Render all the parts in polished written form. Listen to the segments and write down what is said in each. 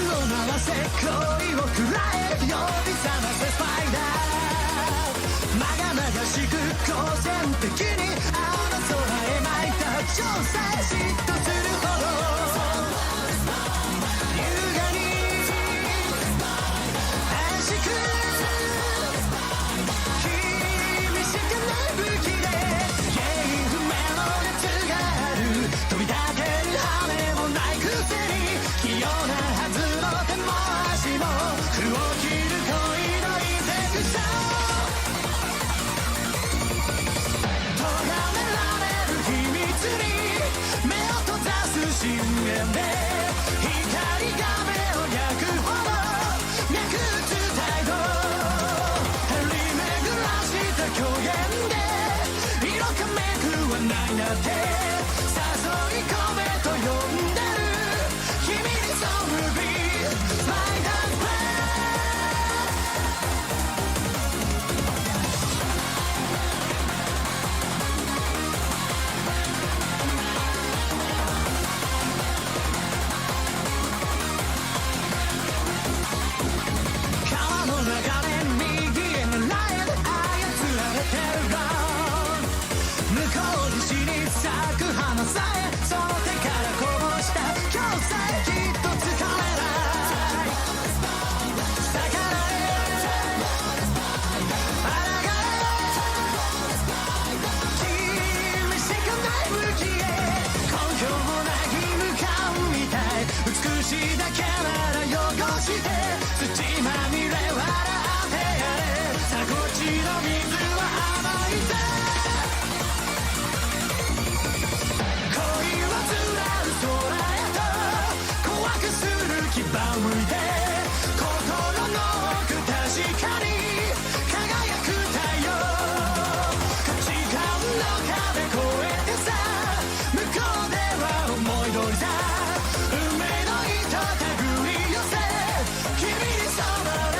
回せ恋をくらえ呼び覚ませスパイダーまがまがしく好戦的にあの空へ巻いた情さえ嫉妬するほど優雅に愛しく君しかない武器で原因不明の熱がある飛び立てる羽もないくせに器用なはずの手も足も服を着る恋のインセクション咎められる秘密に目を閉ざす深淵で光が目を焼くほど脈打つ態度張り巡らした狂言で色かめくはないなって誘い込めと呼んでる君にそむびスパイダープレイ川の流れ右へ狙え操られてるが向こう岸に咲く花さえその手からこぼした今日さえきっと疲れない逆らえ抗え君しかない武器へ根拠もない義務感みたい美しいだけなら汚して土まみれ笑ってやれさあこっちの水は甘いぜ恋はずらる空へと怖くする牙を向いて心の奥確かに輝く太陽価値観の壁越えてさ向こうでは思い通りさ運命の糸手繰り寄せ君に染まれ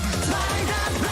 スパイダープレイ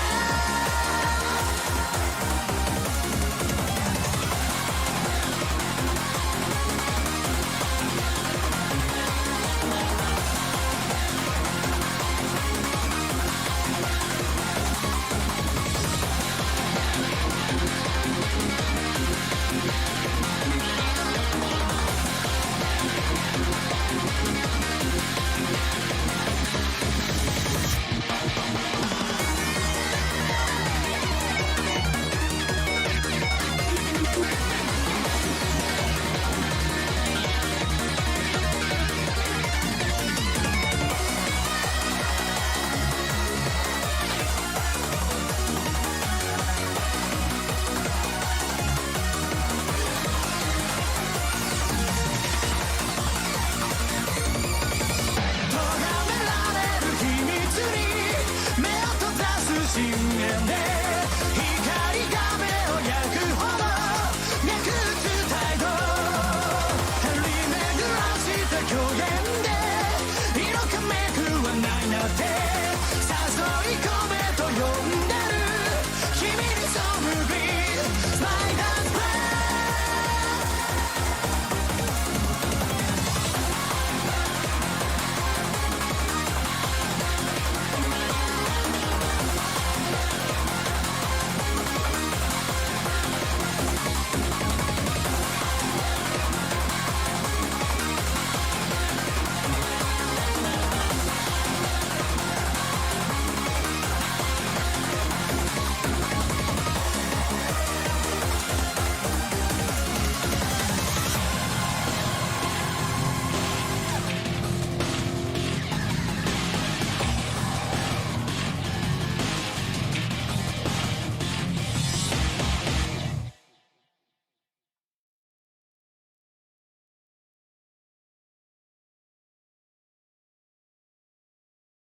咎められる秘密に目を閉ざす深淵で光が目を焼くほど脈打つ態度張り巡らした狂言で色かめくはないなって誘い込めと呼んでる君にそむびスパイダープレイ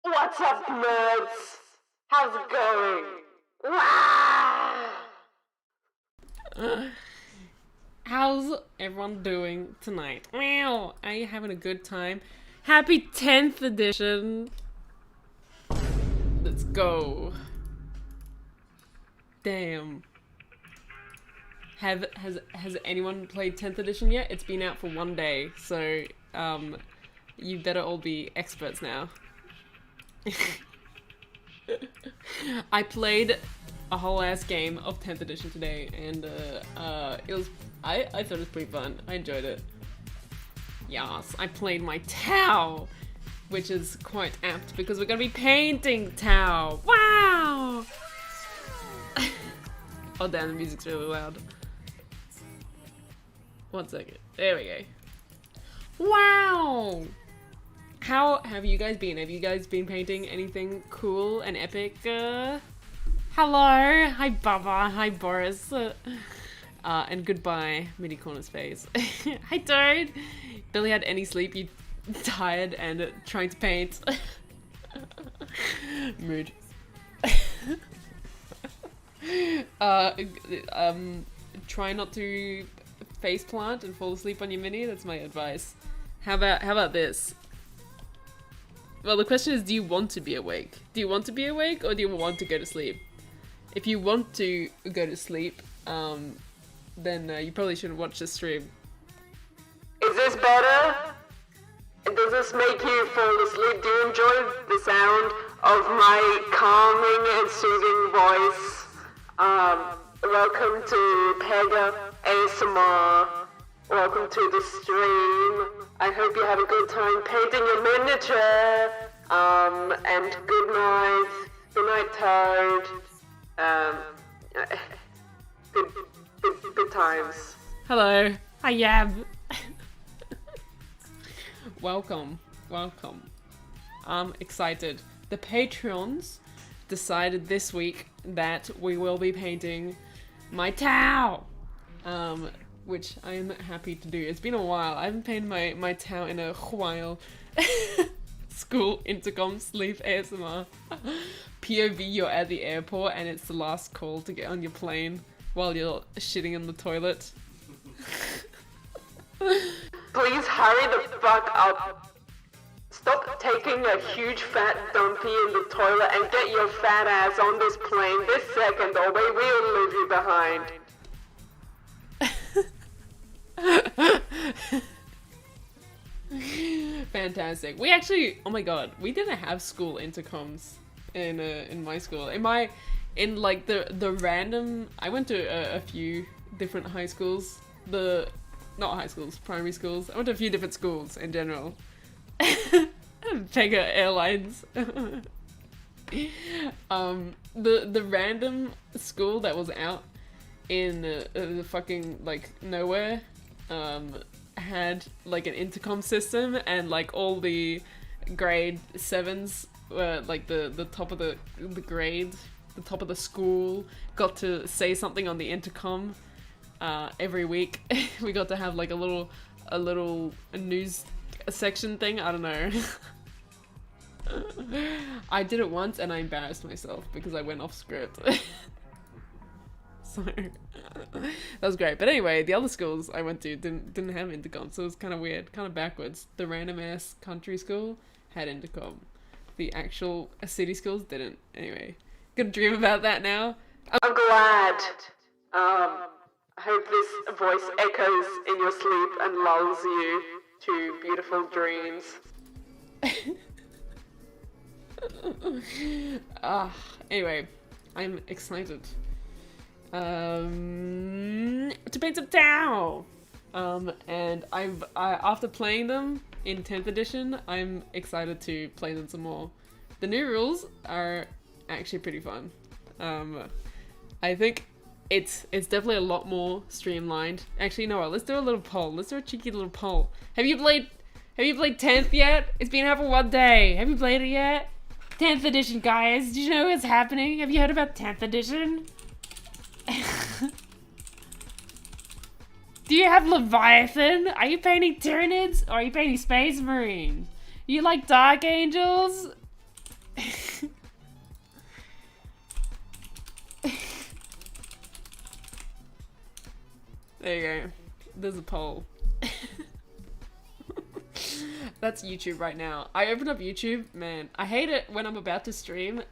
What's up, nerds? How's it going? Wow! How's everyone doing tonight? Wow, are you having a good time? Happy 10th edition. Let's go. Damn. Has anyone played 10th edition yet? It's been out for one day, so You better all be experts now. I played a whole ass game of 10th edition today, and it was I thought it was pretty fun. I enjoyed it. Yes, I played my Tau, which is quite apt because we're gonna be painting Tau. Wow! Oh damn, the music's really loud. 1 second. There we go. Wow! How have you guys been? Have you guys been painting anything cool and epic? Hello! Hi Baba! Hi Boris! And goodbye, Midi Corner's face. Hi Toad! Barely had any sleep, you tired and trying to paint. Mood. Try not to face plant and fall asleep on your mini. That's my advice. How about this? Well, the question is, do you want to be awake? Do you want to be awake or do you want to go to sleep? If you want to go to sleep, then you probably shouldn't watch the stream. Is this better? Does this make you fall asleep? Do you enjoy the sound of my calming and soothing voice? Welcome to Pega ASMR. Welcome to the stream. I hope you have a good time painting your miniature. And good night. Good night, Toad. Good times. Hello, I am. Welcome. I'm excited. The Patreons decided this week that we will be painting my Tau, which I am happy to do. It's been a while. I haven't painted my Tau in a while. School intercom sleep ASMR. POV, you're at the airport and it's the last call to get on your plane while you're shitting in the toilet. Please hurry the fuck up. Stop taking a huge fat dumpy in the toilet and get your fat ass on this plane this second or we will leave you behind. Fantastic. We actually, oh my god, we didn't have school intercoms in my school. In like the random, I went to a few different high schools. Not high schools, primary schools. I went to a few different schools in general. Pega Airlines. The random school that was out in the fucking like nowhere had like an intercom system, and like all the grade 7s were like the top of the grade, the top of the school got to say something on the intercom. Every week we got to have like a little news section thing. I don't know. I did it once and I embarrassed myself because I went off script. So that was great. But anyway, the other schools I went to didn't have intercom, so it was kind of weird, kind of backwards. The random ass country school had intercom. The actual city schools didn't. Anyway, gonna dream about that now. I'm glad. I hope this voice echoes in your sleep and lulls you to beautiful dreams. Anyway, I'm excited to paint some Tau. And after playing them in 10th edition, I'm excited to play them some more. The new rules are actually pretty fun. I think it's definitely a lot more streamlined. Actually, you know what? Let's do a little poll. Let's do a cheeky little poll. Have you played 10th yet? It's been out for 1 day. Have you played it yet? 10th edition, guys. Do you know what's happening? Have you heard about 10th edition? Do you have Leviathan? Are you painting Tyranids? Or are you painting Space Marines? You like Dark Angels? There you go. There's a poll. That's YouTube right now. I opened up YouTube, man. I hate it when I'm about to stream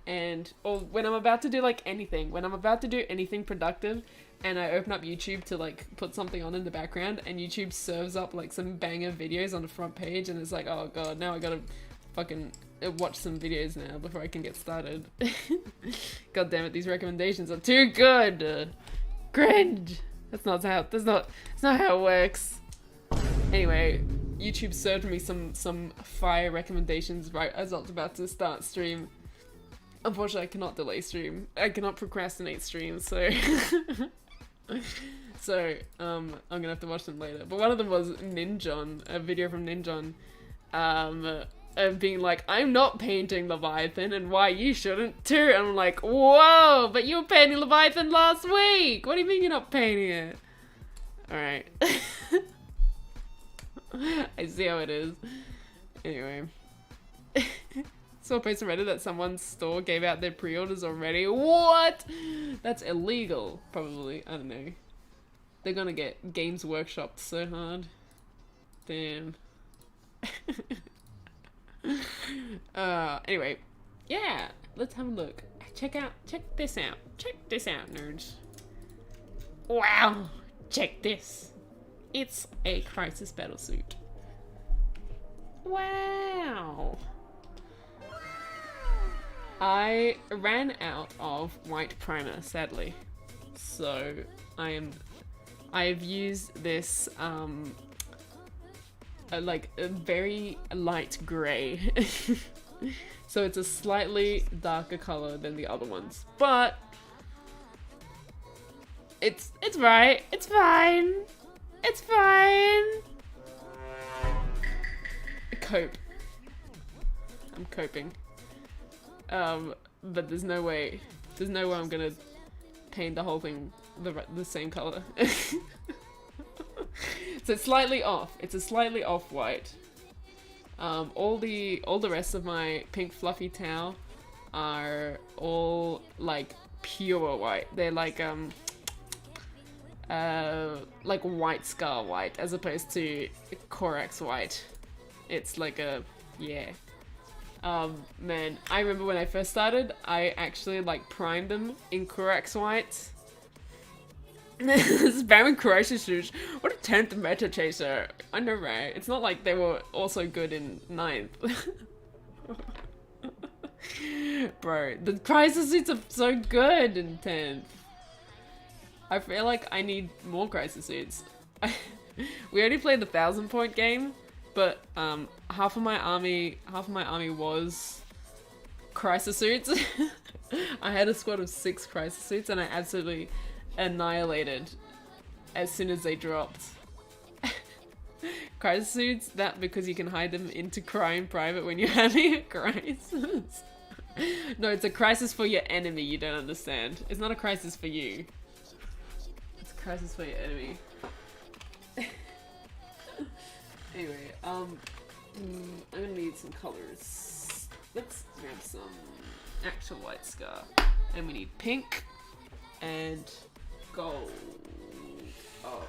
or when I'm about to do like anything. When I'm about to do anything productive, and I open up YouTube to like put something on in the background, and YouTube serves up like some banger videos on the front page, and it's like, oh god, now I gotta fucking watch some videos now before I can get started. God damn it, these recommendations are too good. Cringe. That's not how it works. Anyway, YouTube served me some fire recommendations right as I was about to start stream. Unfortunately, I cannot delay stream. I cannot procrastinate stream, so I'm gonna have to watch them later. But one of them was Ninjon, a video from Ninjon, being like, I'm not painting Leviathan, and why you shouldn't too. And I'm like, whoa, but you were painting Leviathan last week. What do you mean you're not painting it? Alright. I see how it is. Anyway. Saw a post on Reddit that someone's store gave out their pre-orders already. What? That's illegal, probably. I don't know. They're gonna get Games Workshopped so hard. Damn. Anyway. Yeah, let's have a look. Check this out. Check this out, nerds. Wow. Check this. It's a Crisis battlesuit. Wow. I ran out of white primer, sadly. So I've used this like a very light grey. So it's a slightly darker color than the other ones, but it's right. It's fine. It's fine. Cope. I'm coping. But there's no way I'm gonna paint the whole thing the same color. So it's slightly off. It's a slightly off white. All the rest of my pink fluffy towel are all like pure white. They're like white scar white as opposed to Corax white. It's like a, yeah. Man, I remember when I first started, I actually like primed them in Corax white. Spamming Crisis Shoes. What a 10th meta chaser. I know, right? It's not like they were also good in 9th. Bro, the Crisis suits are so good in 10th. I feel like I need more Crisis suits. We already played the 1000-point game, but half of my army was Crisis suits. I had a squad of 6 Crisis suits, and I absolutely annihilated as soon as they dropped. Crisis suits, that because you can hide them into crying private when you're having a crisis. No, it's a crisis for your enemy, you don't understand. It's not a crisis for you. It's a crisis for your enemy. Anyway, I'm gonna need some colors. Let's grab some actual white scar. And we need pink and gold. Oh.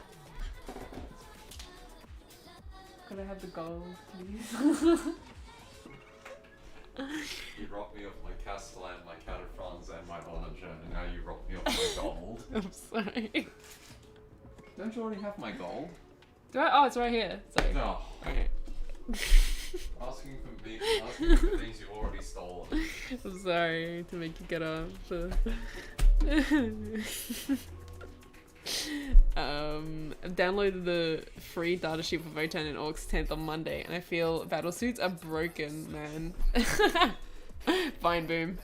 Could I have the gold, please? You robbed me of my Castellan, my Catafrons, and my Onager, and now you robbed me of my gold. I'm sorry. Don't you already have my gold? Do I? Oh, it's right here. Sorry. No. Okay. Asking for things you already stolen. I'm sorry to make you get up. I've downloaded the free datasheet for Votan and Orcs 10th on Monday, and I feel battlesuits are broken, man. Fine, boom.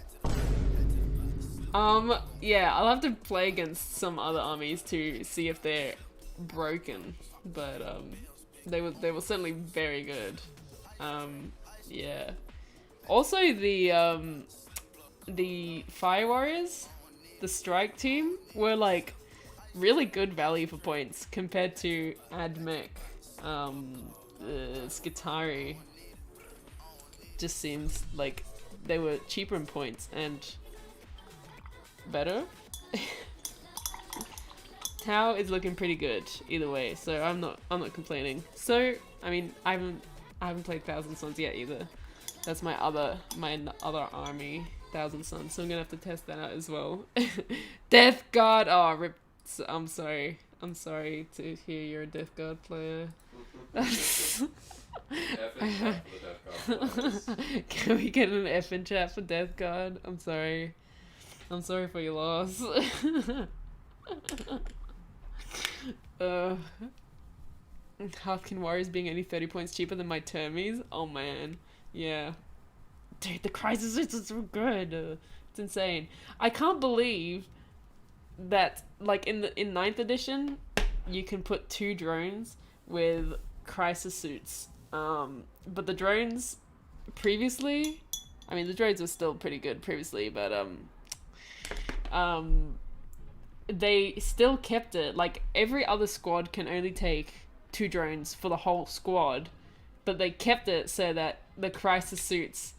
Yeah, I'll have to play against some other armies to see if they're broken, but they were certainly very good. Yeah. Also, the Fire Warriors, the strike team, were like really good value for points compared to Admech. Skitari just seems like they were cheaper in points and better. Tau is looking pretty good either way, so I'm not complaining. So I mean, I haven't played Thousand Suns yet either. That's my other army, Thousand Suns, so I'm gonna have to test that out as well. Death Guard, oh rip I'm sorry. I'm sorry to hear you're a Death Guard player. F in chat for the Death Guard players. Can we get an F in chat for Death Guard? I'm sorry. I'm sorry for your loss. Halfkin Warriors being only 30 points cheaper than my termies? Oh man. Yeah. Dude, the crisis is so good. It's insane. I can't believe that, like, in 9th edition, you can put 2 drones with crisis suits. But the drones previously, I mean, the drones were still pretty good previously, but they still kept it. Like, every other squad can only take 2 drones for the whole squad, but they kept it so that the crisis suits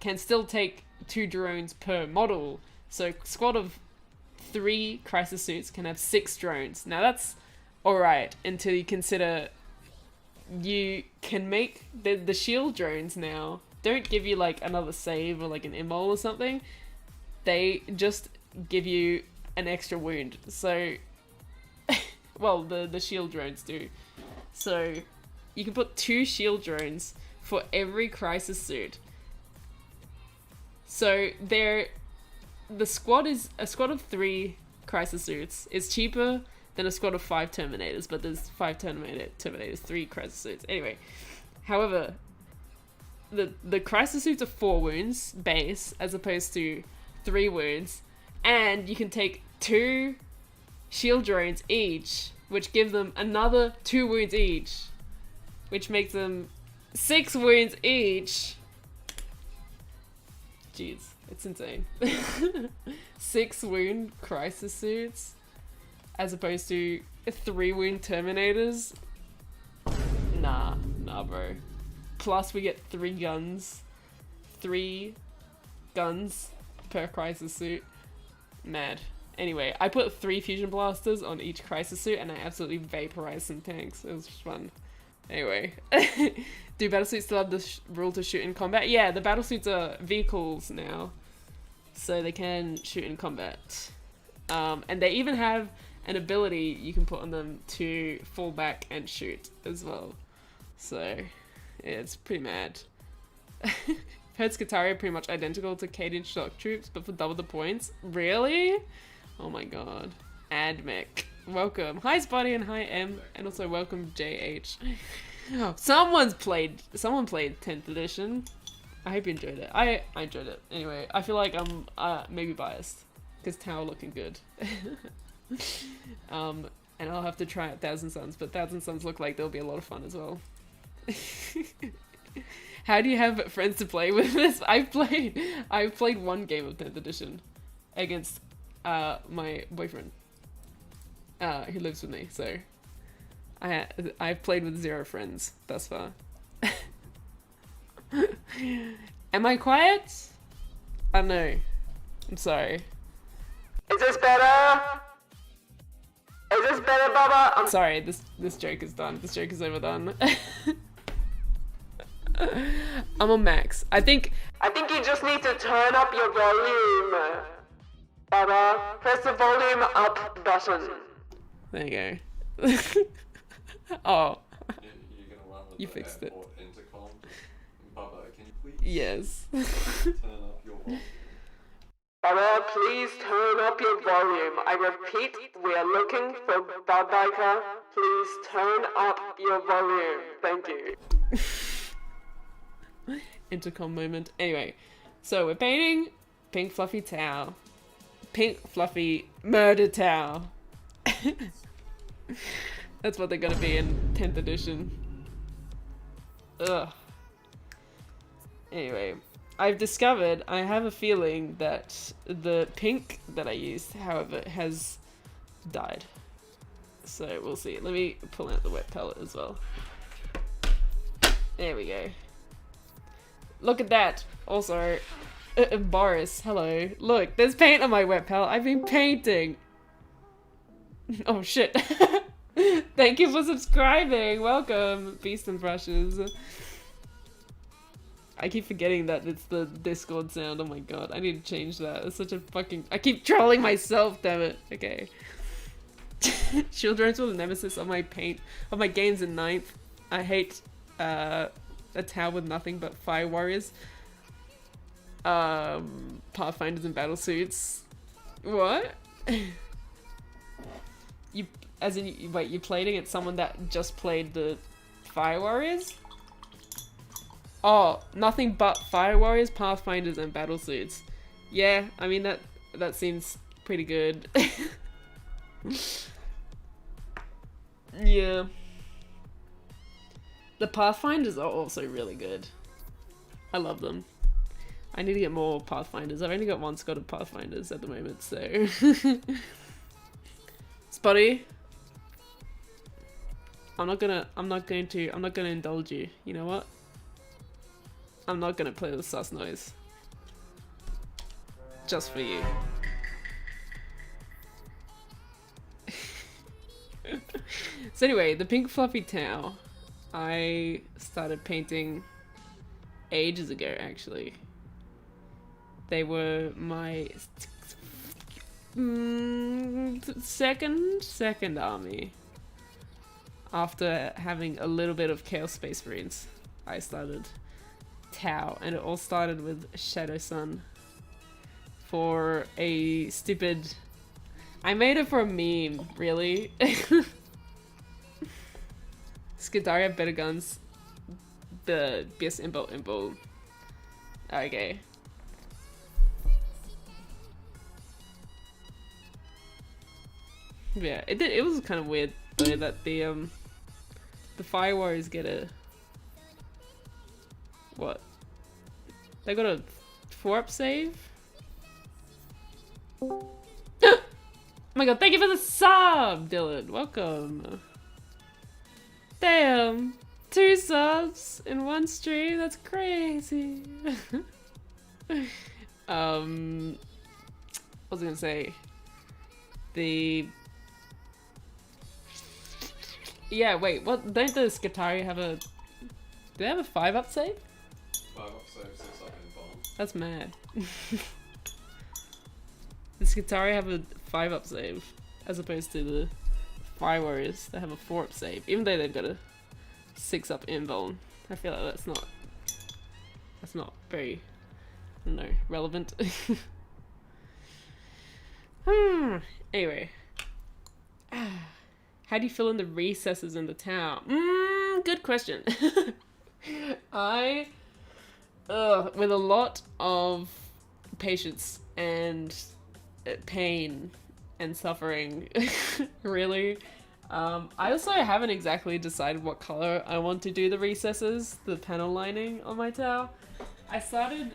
can still take 2 drones per model. So squad of 3 crisis suits can have 6 drones. Now that's alright until you consider you can make the shield drones now don't give you like another save or like an immole or something. They just give you an extra wound. So well, the shield drones do. So you can put 2 shield drones for every crisis suit. So the squad is a squad of 3 crisis suits is cheaper than a squad of 5 terminators, but there's 5 terminators, 3 crisis suits. Anyway, however, the crisis suits are 4 wounds base as opposed to 3 wounds, and you can take 2 shield drones each, which give them another 2 wounds each, which makes them 6 wounds each. Jeez, it's insane. 6 wound crisis suits as opposed to 3 wound terminators. Nah, bro. Plus we get 3 guns. 3 guns per crisis suit. Mad. Anyway, I put 3 fusion blasters on each crisis suit and I absolutely vaporized some tanks. It was fun. Anyway. Do battlesuits still have the rule to shoot in combat? Yeah, the battlesuits are vehicles now, so they can shoot in combat. And they even have an ability you can put on them to fall back and shoot as well. So, yeah, it's pretty mad. Heard Skitaria are pretty much identical to 8-inch shock troops, but for double the points. Really? Oh my god. Admech. Welcome. Hi Spotty and hi M, and also welcome JH. Oh, someone played 10th edition. I hope you enjoyed it. I enjoyed it. Anyway, I feel like I'm maybe biased because Tower looking good. And I'll have to try out Thousand Suns, but Thousand Suns look like they'll be a lot of fun as well. How do you have friends to play with this? I've played 1 game of 10th edition against my boyfriend who lives with me, so I've played with 0 friends thus far. Am I quiet? I don't know. I'm sorry. Is this better? Is this better, Bubba? I'm sorry, this joke is done. This joke is overdone. I'm on max. I think you just need to turn up your volume. Bubba, press the volume up button. there you go. Oh, You're gonna run with you the fixed it. airport intercom. Bubba, can you please Yes. turn up your volume? Bubba, please turn up your volume. I repeat, we are looking for Bubba. Please turn up your volume. Thank you. Intercom moment. Anyway, so we're painting pink fluffy towel. Pink fluffy murder towel. That's what they're gonna be in 10th edition. Ugh. Anyway, I've discovered, I have a feeling that the pink that I used, however, has died. So we'll see. Let me pull out the wet palette as well. There we go. Look at that. Also, Boris, hello. Look, there's paint on my wet palette. I've been painting. Oh shit. Thank you for subscribing. Welcome, Beast and Brushes. I keep forgetting that it's the Discord sound. Oh my god, I need to change that. It's such a fucking... I keep trolling myself, damn it. Okay. Shield drones were the nemesis of my games in ninth. I hate a tower with nothing but fire warriors. Pathfinders and battlesuits. What? You, as in, wait, you played against someone that just played the fire warriors? Oh, nothing but fire warriors, pathfinders, and battlesuits. Yeah, I mean that seems pretty good. Yeah. The pathfinders are also really good. I love them. I need to get more pathfinders. I've only got one squad of pathfinders at the moment, so. Spotty. I'm not gonna indulge you. You know what? I'm not gonna play the sus noise. Just for you. So anyway, the pink fluffy towel, I started painting ages ago, actually. They were my second army. After having a little bit of Chaos Space Marines, I started Tau, and it all started with Shadow Sun. For a stupid... I made it for a meme, really. Skidari have better guns. The BS Imbo. Okay. Yeah, it was kind of weird though that the Fire Warriors get a... What? They got a 4-up save? Oh my god, thank you for the sub, Dylan. Welcome. Damn. 2 subs in one stream? That's crazy. I was gonna say... Yeah, wait, what? Don't the Skitari have a... Do they have a 5-up save? 5-up save, 6-up in bomb. That's mad. The Skitari have a 5-up save, as opposed to the Fire Warriors that have a 4-up save, even though they've got a 6-up invuln. I feel like that's not very, I don't know, relevant. Anyway. How do you fill in the recesses in the town? Good question. I, with a lot of patience and pain and suffering, really. I also haven't exactly decided what color I want to do the recesses, the panel lining on my towel. I started...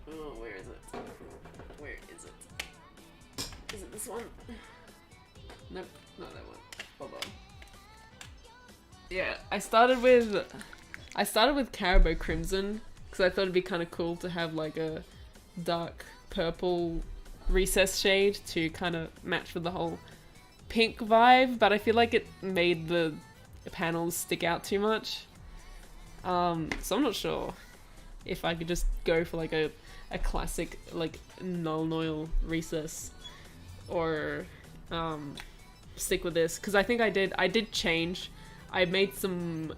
Oh, where is it? Where is it? Is it this one? Nope, not that one. Hold on. Yeah, I started with Caribou Crimson because I thought it'd be kind of cool to have like a dark purple recess shade to kind of match with the whole pink vibe, but I feel like it made the panels stick out too much. So I'm not sure if I could just go for like a classic like null noil recess or stick with this, because I think I did change. I made some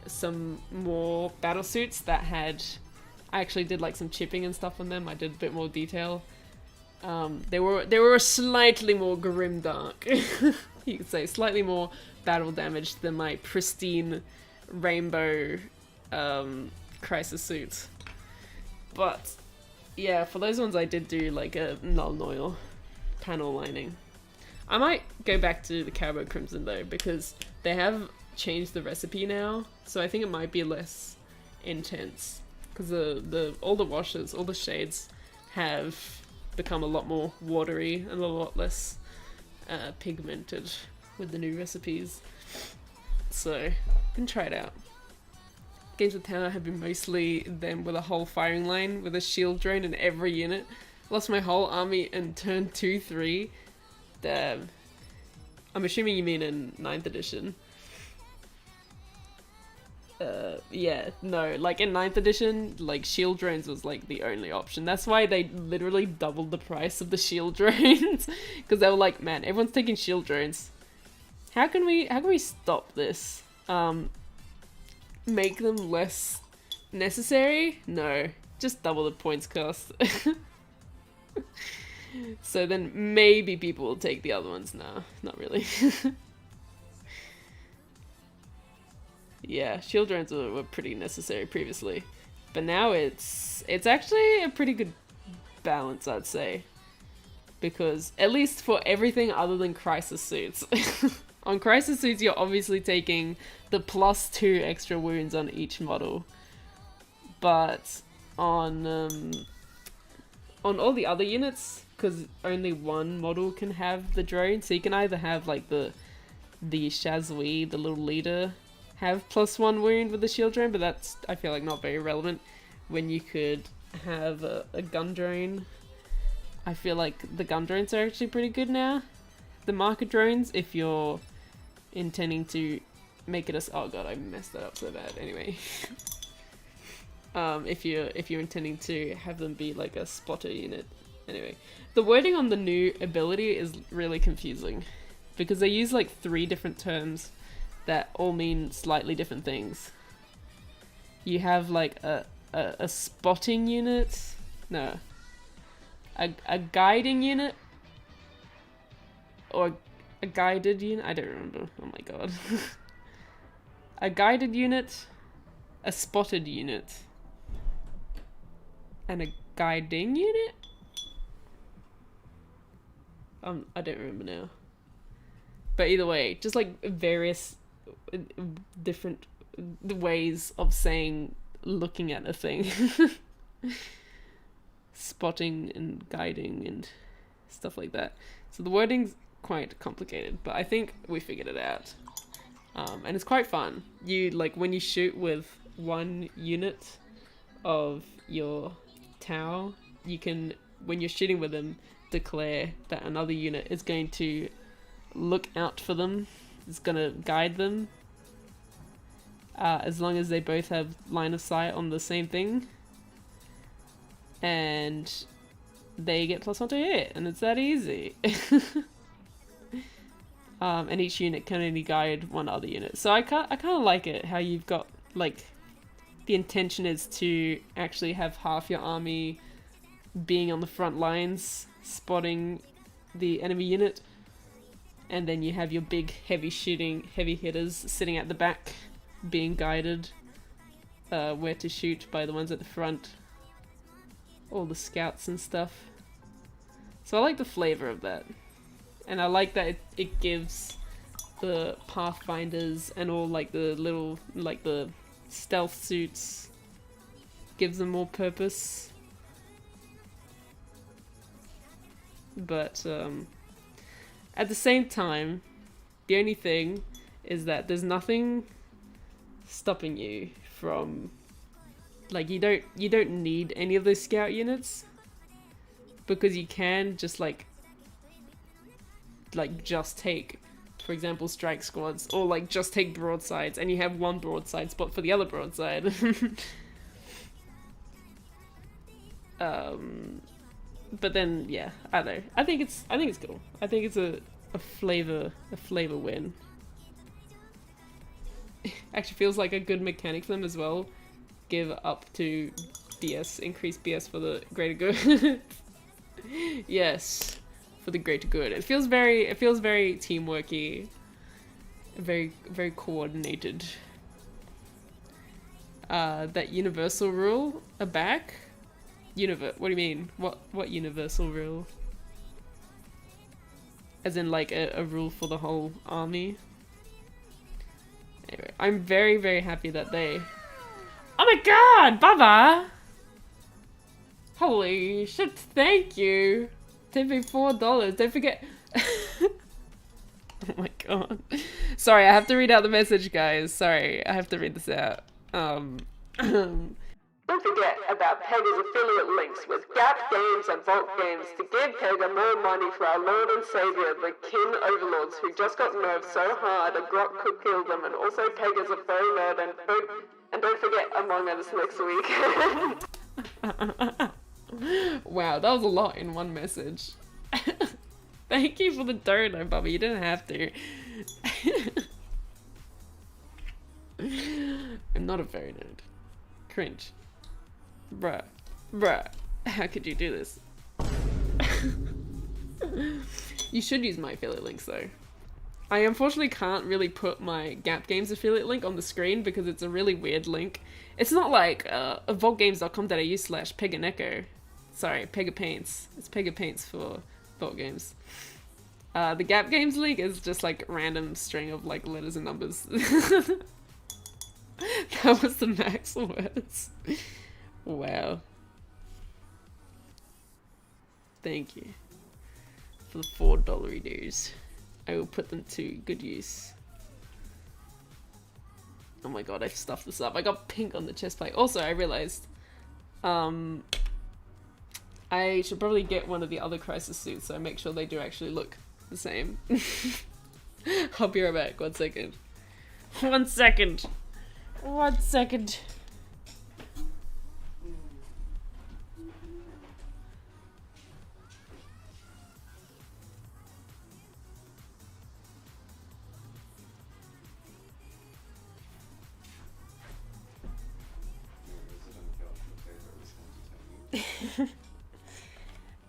more battle suits that had... I actually did like some chipping and stuff on them. I did a bit more detail. They were slightly more grimdark. You could say slightly more battle damage than my pristine rainbow crisis suits. But yeah, for those ones I did do like a null noil panel lining. I might go back to the Caribou Crimson though, because they have changed the recipe now, so I think it might be less intense. Because all the washes, all the shades have become a lot more watery and a lot less pigmented with the new recipes. So, you can try it out. Games with Tower have been mostly them with a whole firing line with a shield drone in every unit. Lost my whole army in turn 2-3. Damn. I'm assuming you mean in 9th edition. Yeah, no, like in 9th edition, like shield drones was like the only option. That's why they literally doubled the price of the shield drones. Because they were like, man, everyone's taking shield drones. How can we stop this? Make them less necessary? No, just double the points cost. So then maybe people will take the other ones. Nah, not really. Yeah, shield drones were pretty necessary previously, but now it's actually a pretty good balance, I'd say, because at least for everything other than crisis suits. On crisis suits, you're obviously taking the +2 extra wounds on each model, but on all the other units, because only one model can have the drone, so you can either have like the Shazui, the little leader, have +1 wound with the shield drone, but that's, I feel like, not very relevant when you could have a gun drone. I feel like the gun drones are actually pretty good now. The marker drones, if you're intending to make it a... Oh god, I messed that up so bad. Anyway. If you're intending to have them be like a spotter unit. Anyway. The wording on the new ability is really confusing, because they use like 3 different terms that all mean slightly different things. You have like a spotting unit. No. A guiding unit? Or a guided unit? I don't remember. Oh my god. A guided unit, a spotted unit, and a guiding unit? I don't remember now. But either way, just like various different ways of saying looking at a thing. Spotting and guiding and stuff like that. So the wording's quite complicated, but I think we figured it out. And it's quite fun. You, like, when you shoot with one unit of your Tau, you can, when you're shooting with them, declare that another unit is going to look out for them. It's gonna guide them. As long as they both have line of sight on the same thing. And they get +1 to hit, and it's that easy. And each unit can only guide one other unit. So I kind of like it, how you've got, like, the intention is to actually have half your army being on the front lines, spotting the enemy unit, and then you have your big heavy hitters sitting at the back, being guided where to shoot by the ones at the front, all the scouts and stuff. So I like the flavor of that, and I like that it gives the Pathfinders and all like the little, like the stealth suits, gives them more purpose. But at the same time, the only thing is that there's nothing stopping you from, like, you don't need any of those scout units, because you can just like just take, for example, strike squads, or like just take broadsides, and you have one broadside spot for the other broadside. But then, yeah, I don't know. I think it's cool. I think it's a flavor win. Actually feels like a good mechanic for them as well. Give up to BS, increase BS for the greater good. Yes, for the greater good. It feels very teamworky, very coordinated. That universal rule are back. What do you mean? What universal rule? As in like a rule for the whole army? Anyway, I'm very happy that they... Oh my god, Baba! Holy shit, thank you! Tipping $4, don't forget... Oh my god. Sorry, I have to read out the message, guys. Sorry, I have to read this out. Don't forget about Pega's affiliate links with Gap Games and Vault Games to give Pega more money for our Lord and Savior, the Kin Overlords, who just got nerfed so hard a grok could kill them, and also Pega's a furry nerd, and don't forget Among Us next week. Wow, that was a lot in one message. Thank you for the dono, Bubba. You didn't have to. I'm not a fairy nerd. Cringe. Bruh. Bruh. How could you do this? You should use my affiliate links though. I unfortunately can't really put my Gap Games affiliate link on the screen because it's a really weird link. It's not like vaultgames.com.au/Peganeko. Sorry, Pega Paints. It's Pega Paints for Vault Games. The Gap Games link is just like random string of like letters and numbers. That was the max words. Wow. Thank you for the $4 dues. I will put them to good use. Oh my god, I've stuffed this up. I got pink on the chest plate. Also, I realized I should probably get one of the other crisis suits so I make sure they do actually look the same. I'll be right back. 1 second. 1 second. 1 second.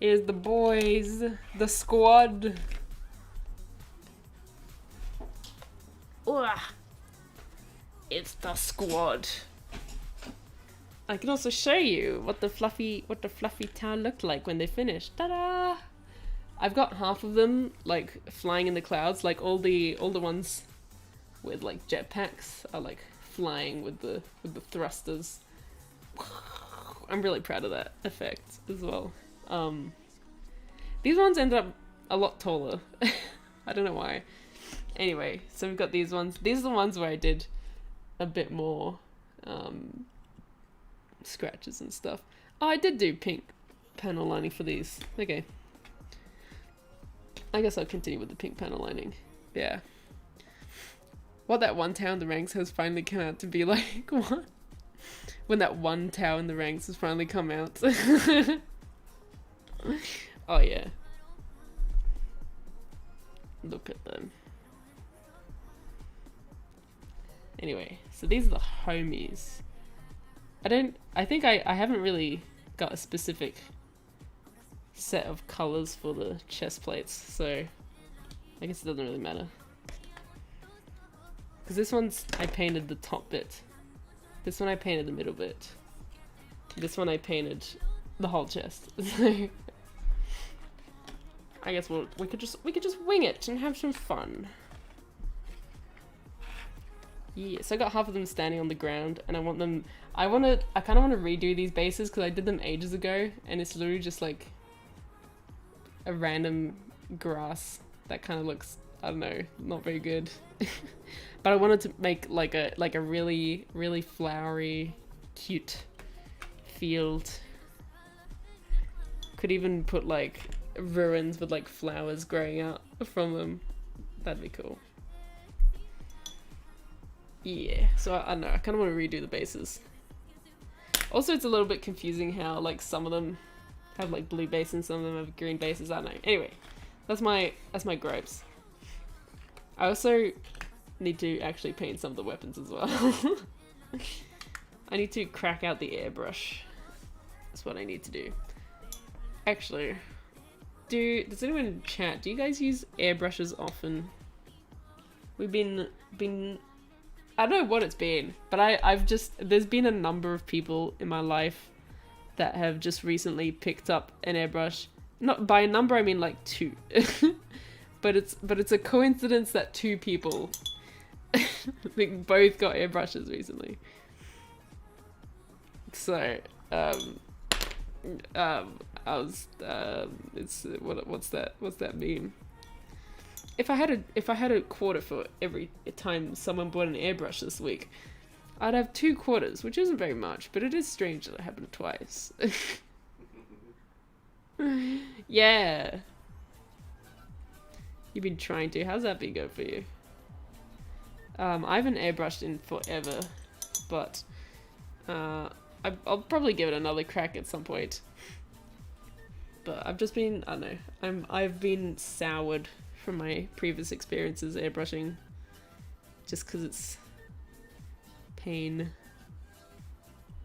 Here's the boys, the squad. Ugh. It's the squad. I can also show you what the fluffy town looked like when they finished. Ta-da! I've got half of them like flying in the clouds, like all the ones with like jetpacks are like flying with the thrusters. I'm really proud of that effect as well. These ones ended up a lot taller. I don't know why. Anyway, so we've got these ones. These are the ones where I did a bit more scratches and stuff. Oh, I did do pink panel lining for these. Okay. I guess I'll continue with the pink panel lining. Yeah. What that one tower in the ranks has finally come out to be like, what? When that one tower in the ranks has finally come out. Oh yeah. Look at them. Anyway, so these are the homies. I think I haven't really got a specific set of colors for the chest plates, so I guess it doesn't really matter. Because this one's, I painted the top bit. This one I painted the middle bit. This one I painted the whole chest. So I guess we could just wing it and have some fun. Yeah, so I got half of them standing on the ground, and I kind of want to redo these bases because I did them ages ago, and it's literally just like a random grass that kind of looks, I don't know, not very good. But I wanted to make like a really, really flowery, cute field. Could even put like ruins with like flowers growing out from them. That'd be cool. Yeah, so I don't know, I kind of want to redo the bases. Also, it's a little bit confusing how like some of them have like blue bases and some of them have green bases. I don't know. Anyway, that's my gripes. I also need to actually paint some of the weapons as well. I need to crack out the airbrush. That's what I need to do. Actually, does anyone in chat, do you guys use airbrushes often? We've been I don't know what it's been, but there's been a number of people in my life that have just recently picked up an airbrush. Not by a number, I mean like 2. But it's a coincidence that 2 people both got airbrushes recently. So, what's that meme? If I had a quarter for every time someone bought an airbrush this week, I'd have 2 quarters, which isn't very much, but it is strange that it happened twice. Yeah. You've been trying to. How's that been going for you? I haven't airbrushed in forever, but I'll probably give it another crack at some point. But I've just been, I don't know, I've been soured from my previous experiences airbrushing. just because it's pain.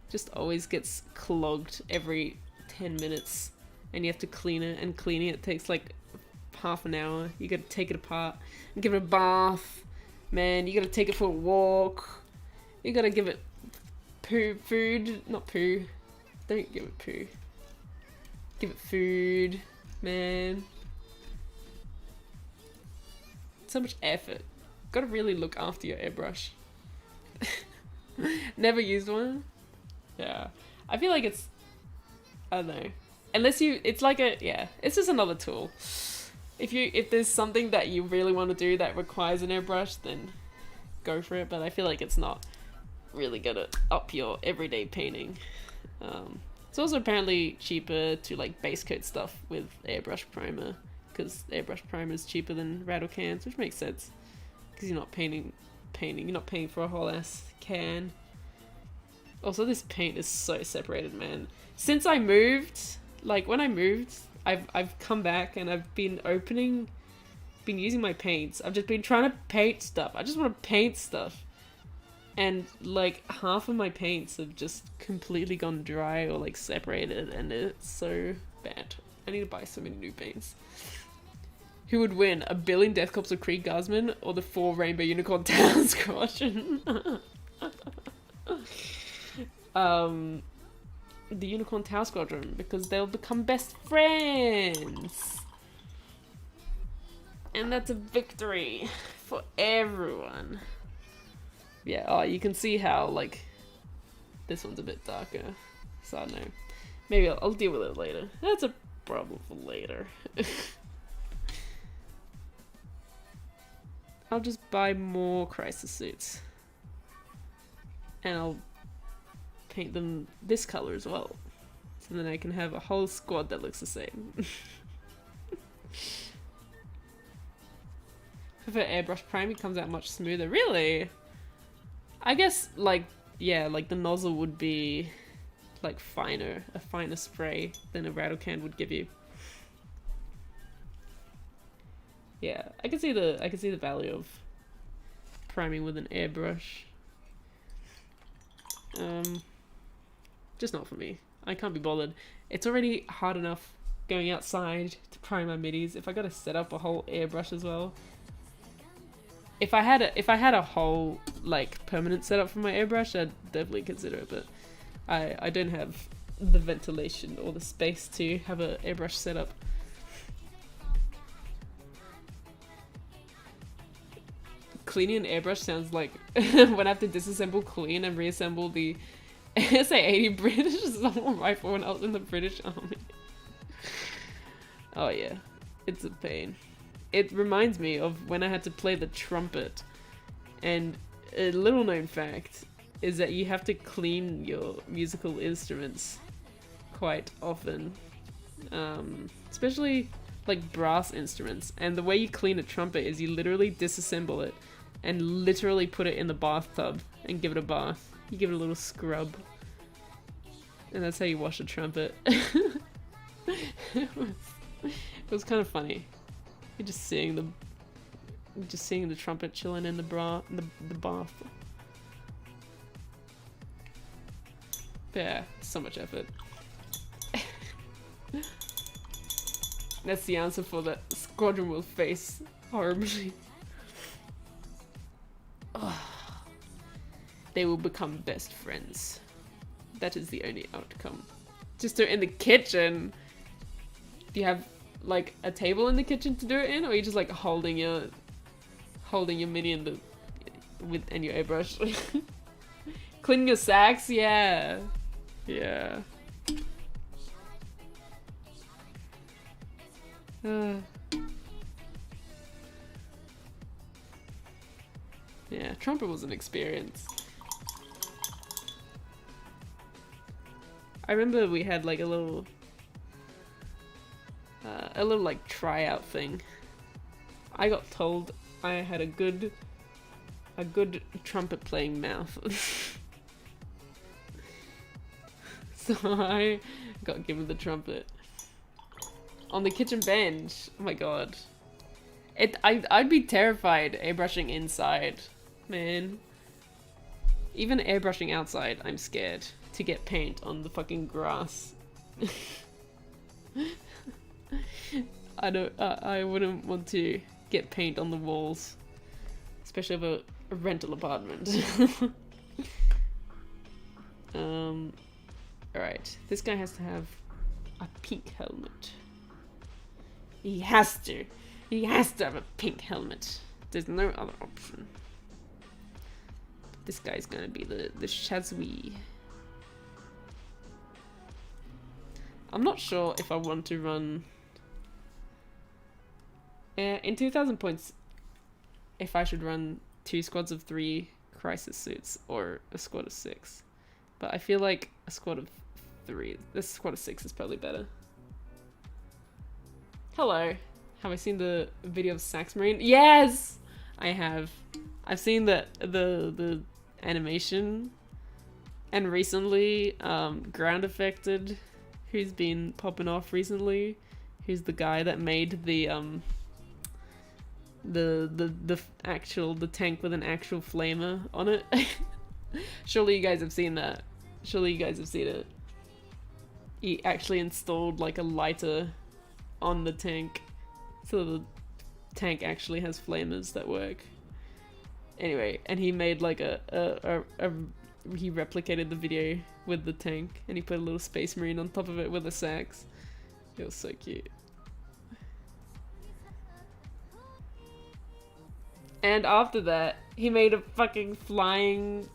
Just always gets clogged every 10 minutes and you have to clean it, and cleaning it takes like half an hour. You gotta take it apart and give it a bath. Man, you gotta take it for a walk. You gotta give it food, not poo. Don't give it poo. Give it food, man. So much effort. Gotta really look after your airbrush. Never used one? Yeah. I feel like it's, I don't know. Unless you, it's like a, yeah, it's just another tool. If there's something that you really want to do that requires an airbrush, then go for it. But I feel like it's not really gonna up your everyday painting. It's also apparently cheaper to like base coat stuff with airbrush primer, because airbrush primer is cheaper than rattle cans, which makes sense because you're not painting. You're not paying for a whole ass can. Also, this paint is so separated, man. Since I moved, like when I moved, I've come back and I've been using my paints. I've just been trying to paint stuff. I just want to paint stuff. And like half of my paints have just completely gone dry or like separated, and it's so bad. I need to buy so many new paints. Who would win, a billion Death Corps of Krieg Guardsmen or the 4 Rainbow Unicorn Town Squadron? The Unicorn Tower Squadron, because they'll become best friends. And that's a victory for everyone. Yeah, oh, you can see how, like, this one's a bit darker. So I don't know. Maybe I'll deal with it later. That's a problem for later. I'll just buy more crisis suits. And I'll paint them this color as well. So then I can have a whole squad that looks the same. For airbrush priming comes out much smoother. Really? I guess, like, yeah, like the nozzle would be like finer, a finer spray than a rattle can would give you. Yeah, I can see the value of priming with an airbrush. Just not for me. I can't be bothered. It's already hard enough going outside to prime my midis. If I gotta set up a whole airbrush as well. If I had a whole like permanent setup for my airbrush, I'd definitely consider it, but I don't have the ventilation or the space to have an airbrush setup. Cleaning an airbrush sounds like when I have to disassemble, clean, and reassemble the SA-80 British assault rifle when I was in the British Army. Oh yeah, it's a pain. It reminds me of when I had to play the trumpet, and a little known fact is that you have to clean your musical instruments quite often, especially like brass instruments. And the way you clean a trumpet is you literally disassemble it and literally put it in the bathtub and give it a bath. You give it a little scrub, and that's how you wash a trumpet. It was kind of funny. You're just seeing the trumpet chilling in the bath. Yeah, so much effort. That's the answer for that squadron will face horribly. They will become best friends. That is the only outcome. Just do it in the kitchen. Do you have like a table in the kitchen to do it in, or are you just like holding your mini and your airbrush? Cleaning your sacks, yeah. Yeah. Yeah, trumpet was an experience. I remember we had like a little like tryout thing. I got told I had a good trumpet playing mouth. So I got given the trumpet on the kitchen bench. Oh my god. I'd be terrified airbrushing inside. man. Even airbrushing outside, I'm scared to get paint on the fucking grass. I wouldn't want to get paint on the walls, especially of a rental apartment. Alright, this guy has to have a pink helmet. He has to have a pink helmet. There's no other option. This guy's gonna be the Shazwi. I'm not sure if I want to run in 2000 points if I should run 2 squads of 3 crisis suits or a squad of 6. But I feel like a squad of 3, this squad of 6 is probably better. Hello. Have I seen the video of Sax Marine? Yes! I have. I've seen the animation, and recently Ground Affected, who's been popping off recently, who's the guy that made the tank with an actual flamer on it. Surely you guys have seen that. Surely you guys have seen it. He actually installed like a lighter on the tank, so the tank actually has flamers that work. Anyway, and he made like he replicated the video with the tank, and he put a little space marine on top of it with a sax. It was so cute. And after that, he made a fucking flying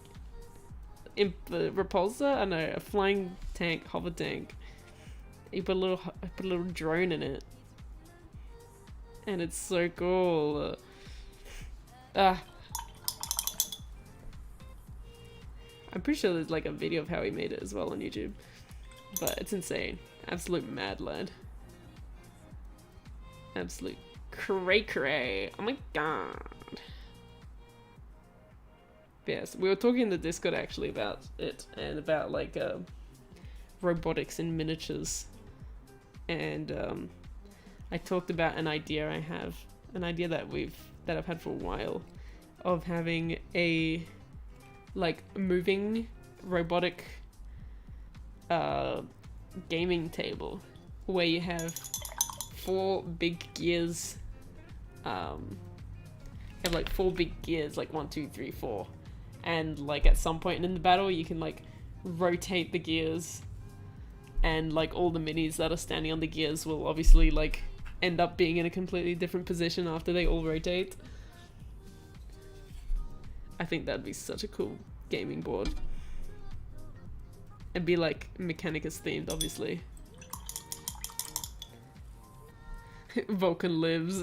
repulsor? I don't know, a flying tank, hover tank. He put a little drone in it. And it's so cool. I'm pretty sure there's like a video of how he made it as well on YouTube. But it's insane. Absolute mad lad. Absolute cray. Oh my god. Yes, we were talking in the Discord actually about it, and about like robotics in miniatures. And I talked about an idea I have, an idea that I've had for a while, of having a like moving robotic gaming table where you have 4 big gears. You have like 4 big gears, like 1, 2, 3, 4, and like at some point in the battle you can like rotate the gears, and like all the minis that are standing on the gears will obviously like end up being in a completely different position after they all rotate. I think that'd be such a cool gaming board. And be like Mechanicus themed, obviously. Vulcan lives.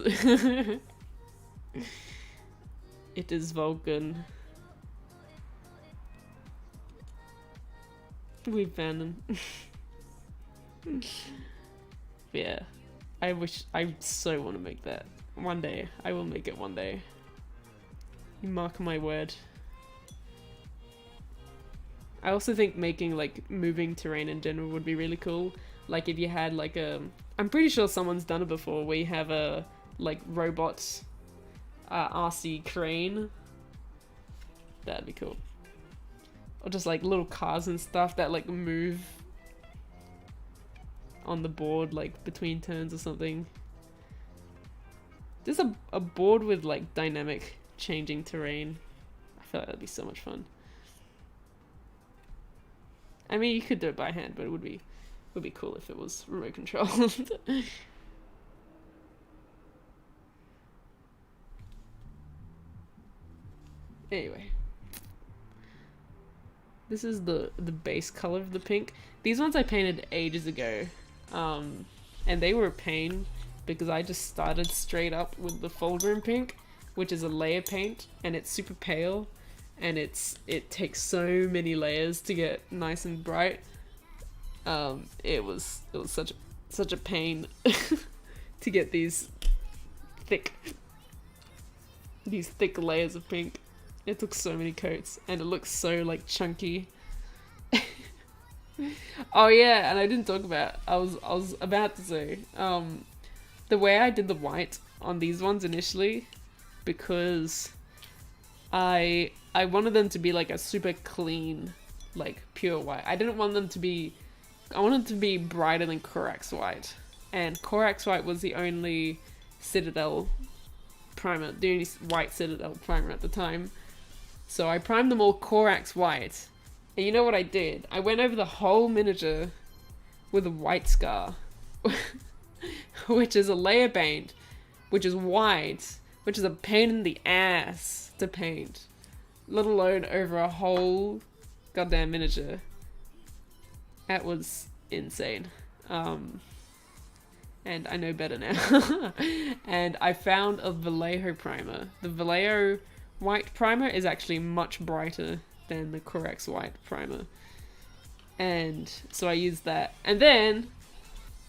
It is Vulcan. We found him. Yeah. I so want to make that. One day. I will make it one day. You mark my word. I also think making like moving terrain in general would be really cool. Like if you had like I'm pretty sure someone's done it before, where you have a like robot RC crane. That'd be cool. Or just like little cars and stuff that like move on the board like between turns or something. There's a board with like dynamic changing terrain. I feel like that'd be so much fun. I mean, you could do it by hand, but it would be cool if it was remote controlled. Anyway, this is the base color of the pink. These ones I painted ages ago, and they were a pain because I just started straight up with the Fulgrim pink, which is a layer paint, and it's super pale, and it takes so many layers to get nice and bright. It was such a pain to get these thick layers of pink. It took so many coats, and it looks so like chunky. Oh yeah, and I didn't talk about, I was about to say, the way I did the white on these ones initially, because I wanted them to be like a super clean, like pure white. I didn't want them to be, I wanted to be brighter than Corax white. And Corax white was the only Citadel primer, the only white Citadel primer at the time. So I primed them all Corax white. And you know what I did? I went over the whole miniature with a white scar, which is a layer paint, which is white, which is a pain in the ass to paint, let alone over a whole goddamn miniature. That was insane. And I know better now. And I found a Vallejo primer. The Vallejo white primer is actually much brighter than the Corax white primer. And so I used that. And then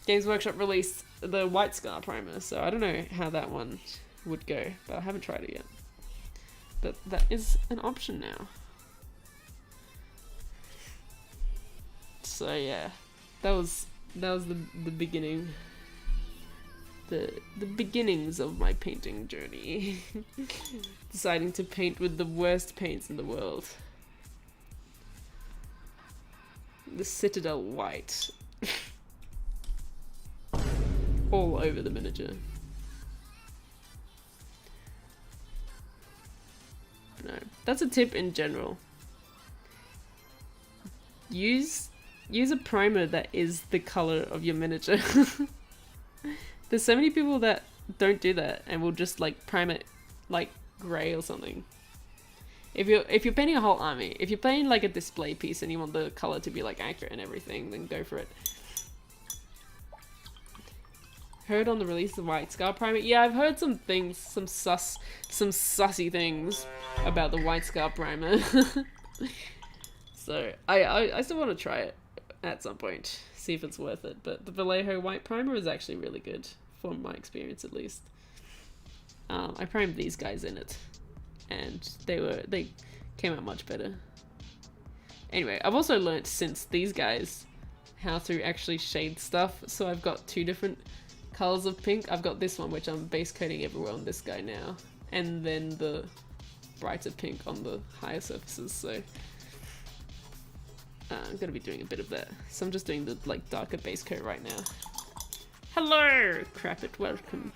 Games Workshop released the White Scar primer. So I don't know how that one would go, but I haven't tried it yet. But that is an option now. So yeah, that was the beginning. The beginnings of my painting journey. Deciding to paint with the worst paints in the world. The Citadel white. All over the miniature. No, that's a tip in general. Use a primer that is the color of your miniature. There's so many people that don't do that and will just like prime it like grey or something. If you're painting a whole army, if you're painting like a display piece and you want the color to be like accurate and everything, then go for it. Heard on the release of White Scar primer? Yeah, I've heard some things, some sussy things about the White Scar primer. So I still want to try it at some point, see if it's worth it. But the Vallejo white primer is actually really good, from my experience at least. I primed these guys in it, and they came out much better. Anyway, I've also learnt since these guys how to actually shade stuff. So I've got two different colors of pink. I've got this one, which I'm base coating everywhere on this guy now, and then the brighter pink on the higher surfaces. So I'm gonna be doing a bit of that. So I'm just doing the like darker base coat right now. Hello, Crapit, welcome.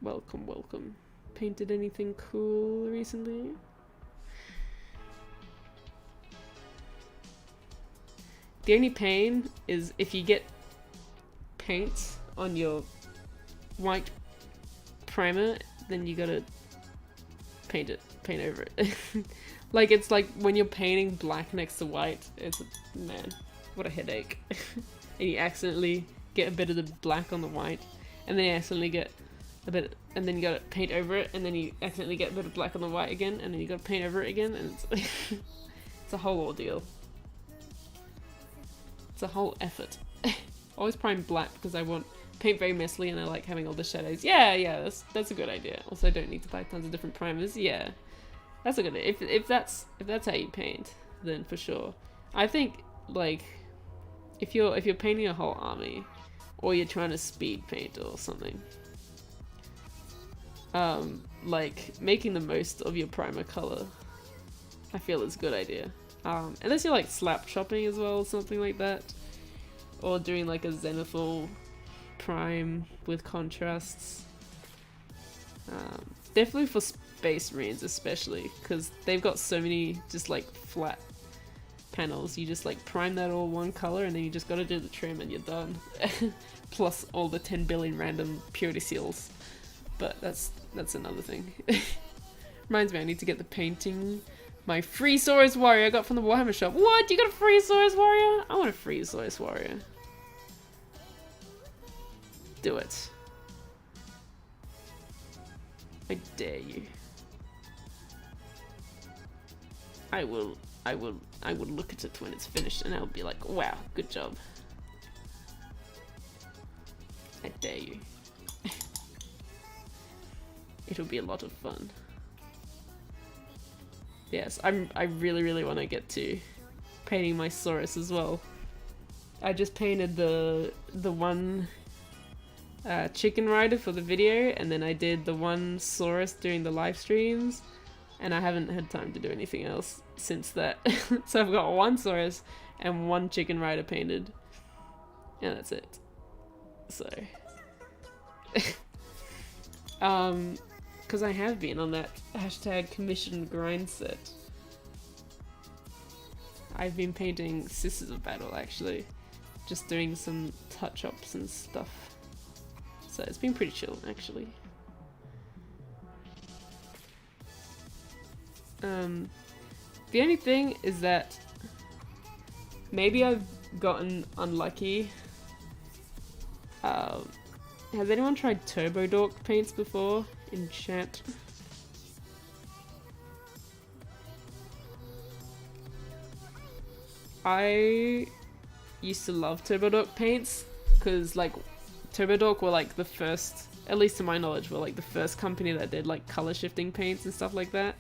Welcome, welcome. Painted anything cool recently? The only pain is if you get paint on your white primer, then you gotta paint over it. Like, it's like when you're painting black next to white, it's, man, what a headache. And you accidentally get a bit of the black on the white, and then you accidentally get a bit, and then you gotta paint over it, and then you accidentally get a bit of black on the white again, and then you gotta paint over it again, and it's, it's a whole ordeal. It's a whole effort. Always prime black because I want paint very messily and I like having all the shadows. Yeah, that's a good idea. Also, I don't need to buy tons of different primers. Yeah, that's a good idea. If that's how you paint, then for sure. I think like if you're painting a whole army, or you're trying to speed paint or something, like making the most of your primer color, I feel is a good idea. Unless you're like slap shopping as well, something like that, or doing like a zenithal prime with contrasts. Definitely for Space Marines especially, because they've got so many just like flat panels. You just like prime that all one color and then you just gotta do the trim and you're done. Plus all the 10 billion random purity seals. But that's another thing. Reminds me, I need to get the painting. My free Saurus Warrior I got from the Warhammer shop. What? You got a free Saurus Warrior? I want a free Saurus Warrior. Do it. I dare you. I will look at it when it's finished and I'll be like, wow, good job. I dare you. It'll be a lot of fun. Yes, I really want to get to painting my Saurus as well. I just painted the one Chicken Rider for the video, and then I did the one Saurus during the live streams, and I haven't had time to do anything else since that. So I've got one Saurus and one Chicken Rider painted, and that's it. So, because I have been on that hashtag commission grind set. I've been painting Sisters of Battle, actually. Just doing some touch-ups and stuff. So it's been pretty chill, actually. The only thing is that maybe I've gotten unlucky. Has anyone tried Turbo Dork paints before in chat? I used to love Turbo Dork paints because like Turbo Dork were like the first, at least to my knowledge, were like the first company that did like color shifting paints and stuff like that.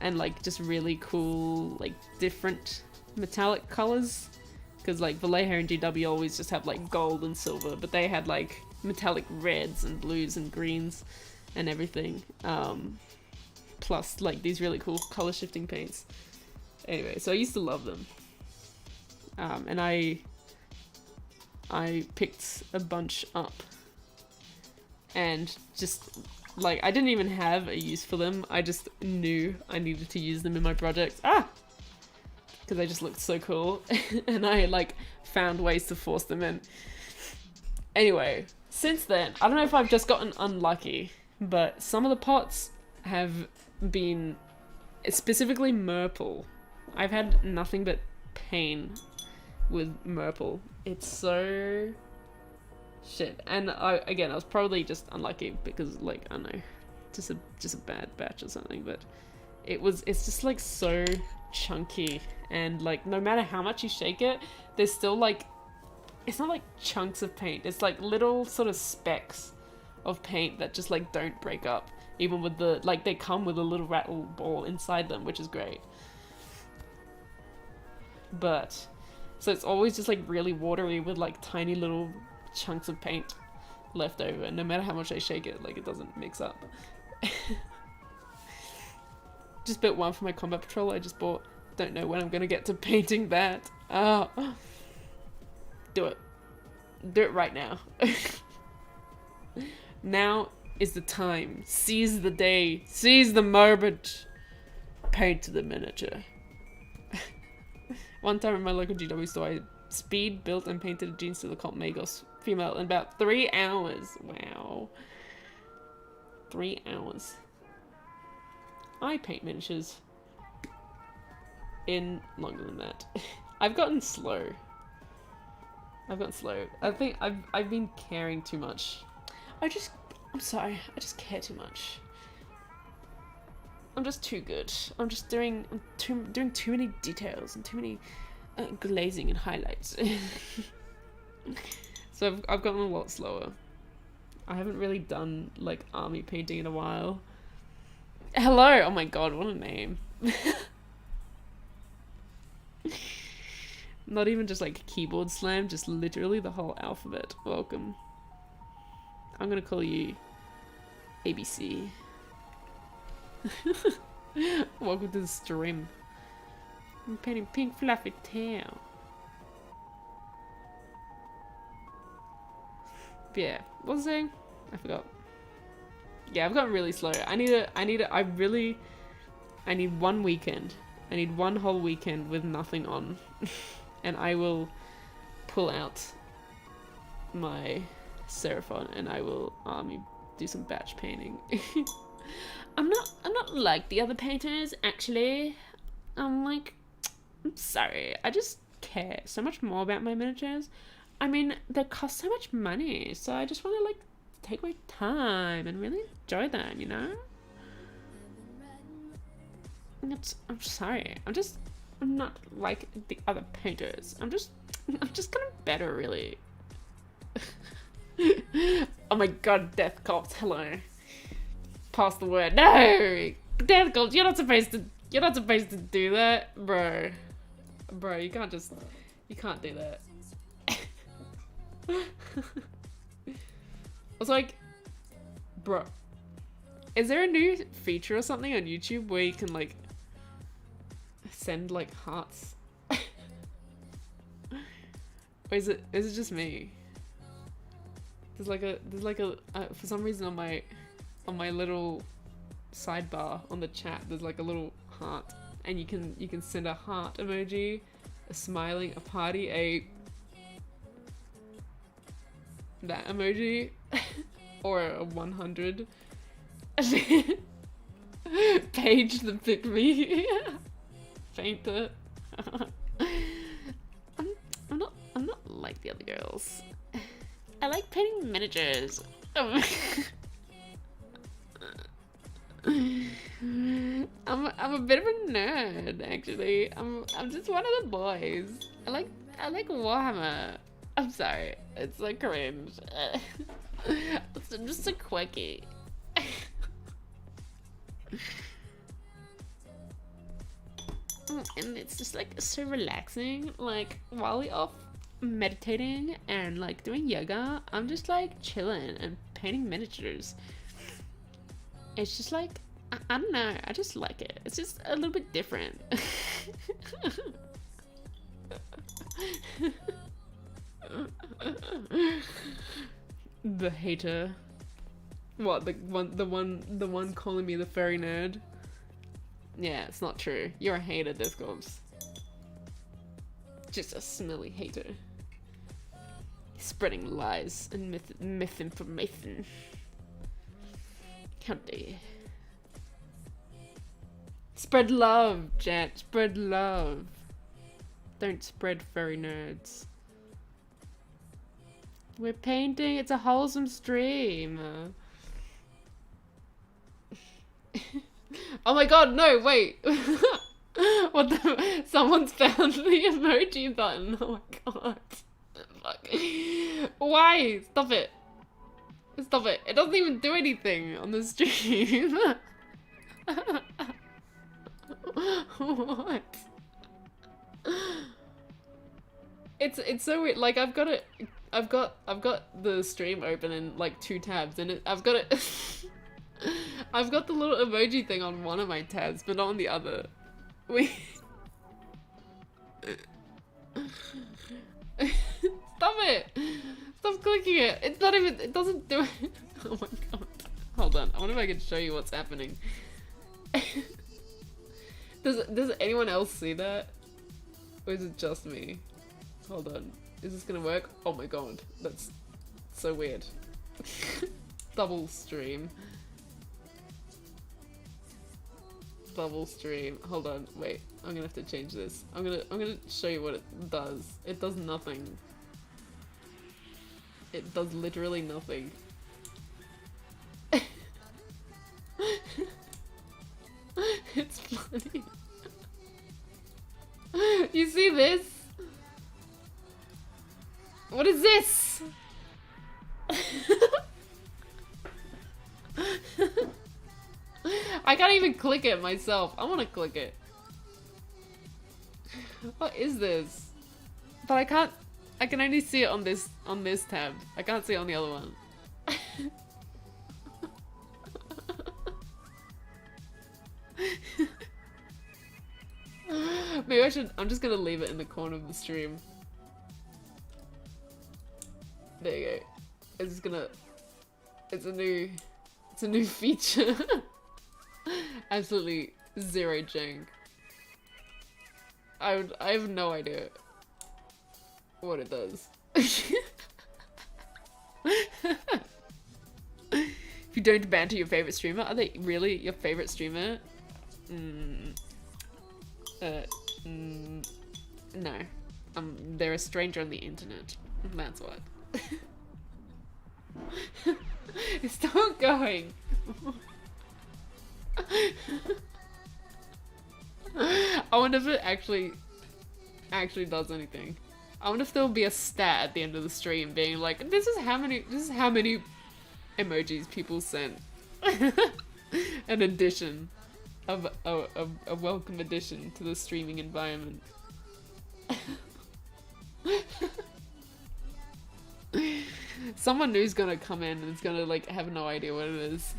And like just really cool like different metallic colors, because like Vallejo and GW always just have like gold and silver, but they had like metallic reds and blues and greens and everything, plus like these really cool color shifting paints. Anyway, so I used to love them, and I picked a bunch up, and just like I didn't even have a use for them. I just knew I needed to use them in my projects. Because they just looked so cool, and I like found ways to force them in. Anyway, since then, I don't know if I've just gotten unlucky, but some of the pots have been, specifically Merple. I've had nothing but pain with Merple. It's so shit. And I was probably just unlucky because like, I don't know, just a bad batch or something, but it's just like so chunky, and like no matter how much you shake it, there's still like, it's not like chunks of paint, it's like little sort of specks of paint that just like don't break up, even with the, like they come with a little rattle ball inside them, which is great. But so it's always just like really watery with like tiny little chunks of paint left over, and no matter how much I shake it, like it doesn't mix up. Just built one for my combat patrol I just bought. Don't know when I'm gonna get to painting that. Do it. Do it right now. Now is the time. Seize the day. Seize the moment. Paint the miniature. One time in my local GW store, I speed built and painted a Jeans to the Cult Magos female in about 3 hours. Wow. 3 hours. I paint miniatures in longer than that. I've gotten slow. I think I've been caring too much. I'm sorry, I just care too much. I'm just too good. I'm just doing too many details and too many glazing and highlights. So I've gotten a lot slower. I haven't really done like army painting in a while. Hello! Oh my god, what a name. Not even just like keyboard slam, just literally the whole alphabet. Welcome. I'm gonna call you ABC. Welcome to the stream. I'm painting pink fluffy tail. But yeah, what was I saying? I forgot. Yeah, I've gotten really slow. I need 1 weekend. I need 1 whole weekend with nothing on. And I will pull out my Seraphon and I will do some batch painting. I'm not like the other painters, actually. I'm sorry. I just care so much more about my miniatures. I mean, they cost so much money, so I just want to like take my time and really enjoy them, you know? I'm sorry. I'm not like the other painters. I'm just kind of better, really. Oh my god, Death Corpse, hello. Pass the word. No! Death Corpse, you're not supposed to do that, bro. Bro, you can't do that. I was like, bro, is there a new feature or something on YouTube where you can like send like hearts? Or is it just me? There's like a for some reason on my little sidebar on the chat there's like a little heart, and you can send a heart emoji, a smiling, a party, that emoji, or a 100. Page the pick me. Fainter. I'm not like the other girls. I like painting miniatures. I'm a bit of a nerd, actually. I'm just one of the boys. I like Warhammer. I'm sorry, it's like cringe. I'm just so quirky. And it's just like so relaxing. Like while we're off meditating and like doing yoga, I'm just like chilling and painting miniatures. It's just like I don't know, I just like it. It's just a little bit different. The hater. What, the one calling me the furry nerd? Yeah, it's not true. You're a hater, Discords. Just a smelly hater. Spreading lies and misinformation. How dare you? Spread love, chat. Spread love. Don't spread furry nerds. We're painting. It's a wholesome stream. Oh my god, no, wait. What the? Someone's found the emoji button. Oh my god. Fuck. Why? Stop it. Stop it. It doesn't even do anything on the stream. What? It's so weird. Like I've got the stream open in like 2 tabs, and I've got it. I've got the little emoji thing on one of my tabs, but not on the other. Stop it! Stop clicking it! It's not even, it doesn't do it. Oh my god. Hold on, I wonder if I can show you what's happening. Does anyone else see that? Or is it just me? Hold on. Is this gonna work? Oh my god, that's so weird. Double stream. Double stream. Hold on, wait. I'm gonna have to change this. I'm gonna show you what it does. It does nothing. It does literally nothing. It's funny. You see this? What is this? I can't even click it myself. I want to click it. What is this? But I can't. I can only see it on this tab. I can't see it on the other one. Maybe I should. I'm just gonna leave it in the corner of the stream. There you go. It's just gonna. It's a new feature. Absolutely zero jank. I have no idea what it does. If you don't banter your favorite streamer, are they really your favorite streamer? No. They're a stranger on the internet. That's what. It's still going. I wonder if it actually does anything. I wonder if there'll be a stat at the end of the stream being like, this is how many emojis people sent. An addition of a welcome addition to the streaming environment. Someone new's gonna come in and it's gonna like have no idea what it is.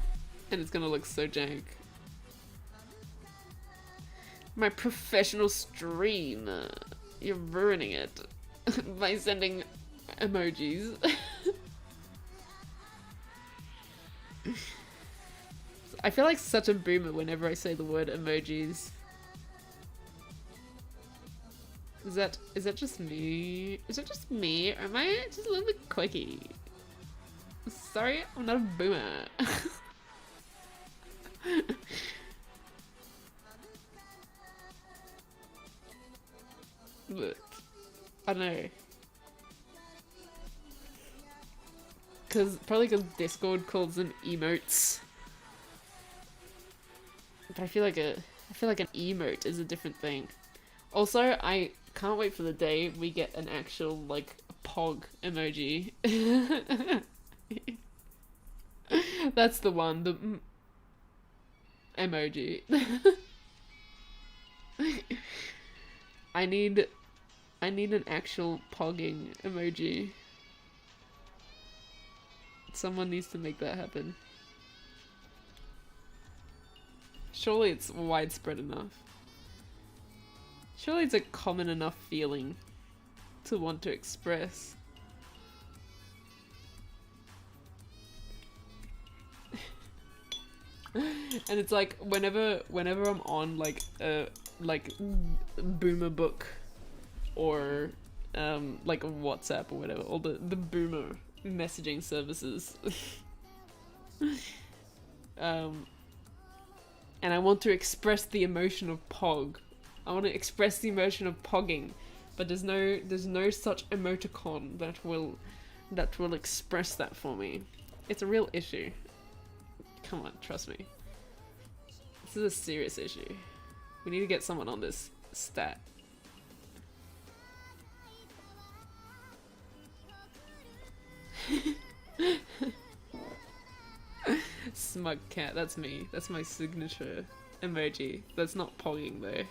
And it's gonna look so jank. My professional stream. You're ruining it by sending emojis. I feel like such a boomer whenever I say the word emojis. Is that just me? Is it just me? Or am I just a little bit quirky? Sorry, I'm not a boomer. But I don't know. Probably because Discord calls them emotes. But I feel like an emote is a different thing. Also, I can't wait for the day we get an actual like pog emoji. That's the one, the emoji. I need an actual pogging emoji. Someone needs to make that happen. Surely it's widespread enough. Surely it's a common enough feeling to want to express. And it's like whenever I'm on like boomer book or like WhatsApp or whatever, all the boomer messaging services. And I want to express the emotion of pog. I want to express the emotion of pogging, but there's no such emoticon that will express that for me. It's a real issue. Come on, trust me. This is a serious issue. We need to get someone on this stat. Smug cat, that's me. That's my signature emoji. That's not pogging though.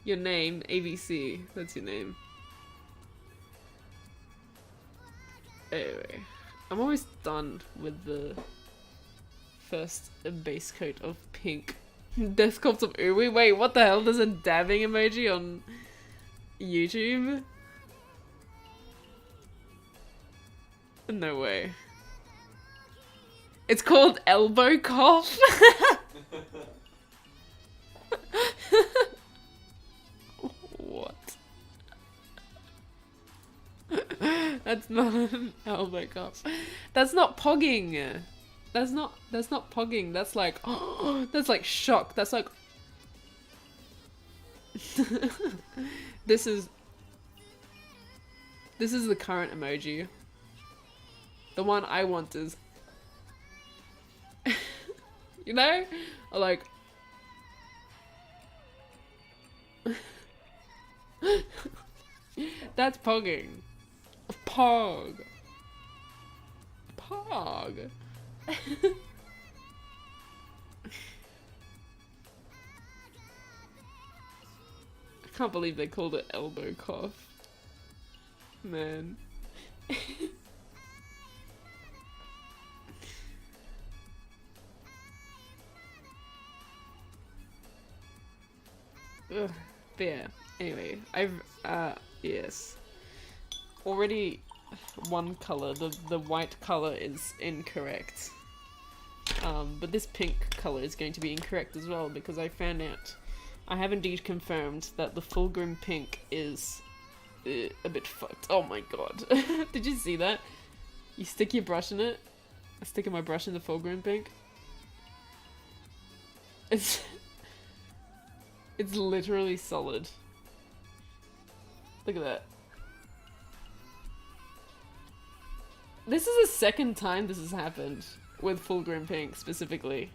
Your name, ABC. That's your name. Anyway, I'm almost done with the first base coat of pink. Death Corpse of Uwe? Wait, what the hell? There's a dabbing emoji on YouTube? No way. It's called elbow cough? What? That's not an elbow cough. That's not pogging. That's not pogging. That's like, that's like shock. That's like, this is the current emoji. The one I want is, you know, like, that's pogging. Pog. Pog. I can't believe they called it elbow cough. Man. Ugh, but yeah, anyway, yes. Already one color, the white color is incorrect. But this pink color is going to be incorrect as well because I found out, I have indeed confirmed that the Fulgrim pink is a bit fucked. Oh my god. Did you see that? You stick your brush in it. I stick my brush in the Fulgrim pink. It's literally solid. Look at that. This is the second time this has happened with Fulgrim pink specifically.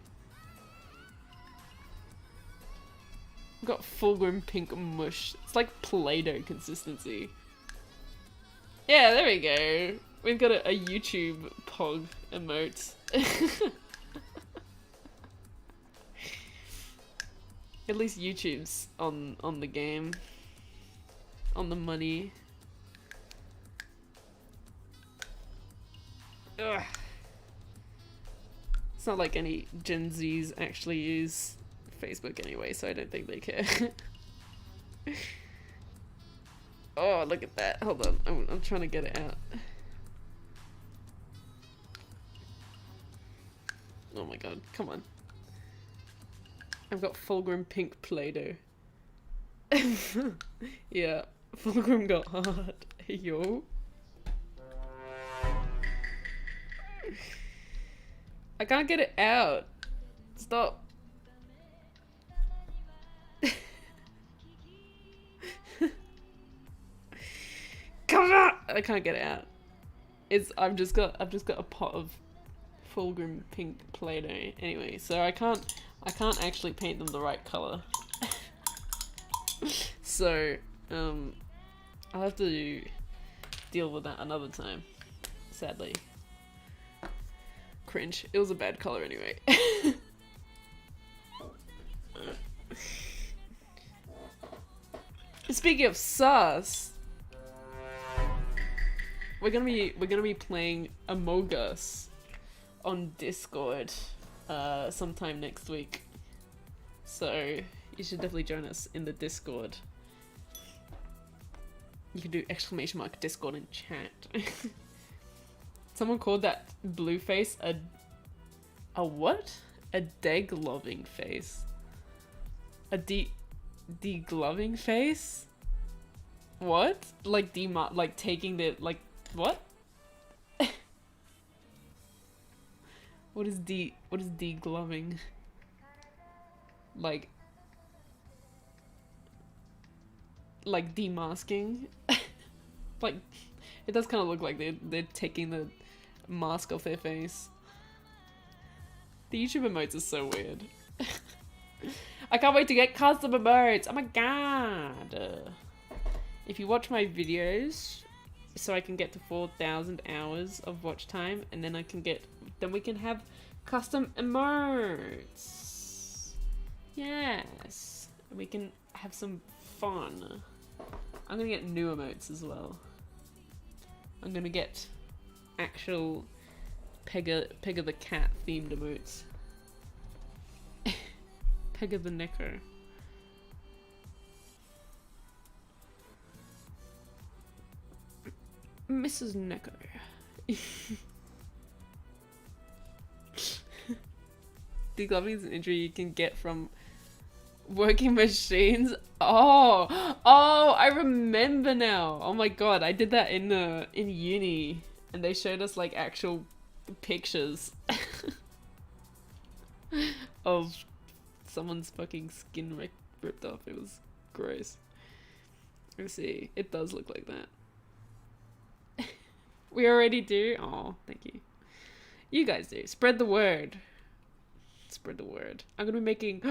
I've got Fulgrim pink mush. It's like Play-Doh consistency. Yeah, there we go. We've got a YouTube pog emote. At least YouTube's on the game. On the money. Ugh. It's not like any Gen Zs actually use Facebook anyway, so I don't think they care. Oh, look at that. Hold on. I'm trying to get it out. Oh my god. Come on. I've got Fulgrim pink Play-Doh. Yeah. Fulgrim got hard. Hey, yo. I can't get it out. Stop. Come on! I can't get it out. I've just got a pot of Fulgrim pink Play-Doh. Anyway, so I can't actually paint them the right color. So, I'll have to deal with that another time. Sadly. Cringe. It was a bad color anyway. Speaking of sus, we're gonna be playing Among Us on Discord sometime next week. So you should definitely join us in the Discord. You can do !! Discord in chat. Someone called that blue face a what? A degloving face. A degloving face? What? Like like taking the like what? What is degloving? Like demasking? Like it does kind of look like they're taking the mask off their face. The YouTube emotes are so weird. I can't wait to get custom emotes. Oh my god. If you watch my videos, so I can get to 4,000 hours of watch time, and then we can have custom emotes. Yes. We can have some fun. I'm gonna get new emotes as well. I'm gonna get actual Pega the cat themed emotes. Pega the Neko. Mrs. Neko. Degloving is an injury you can get from working machines. Oh, I remember now. Oh my god, I did that in uni, and they showed us like actual pictures of someone's fucking skin ripped off. It was gross. Let's see. It does look like that. We already do? Oh, thank you. You guys do. Spread the word. Spread the word. I'm gonna be making...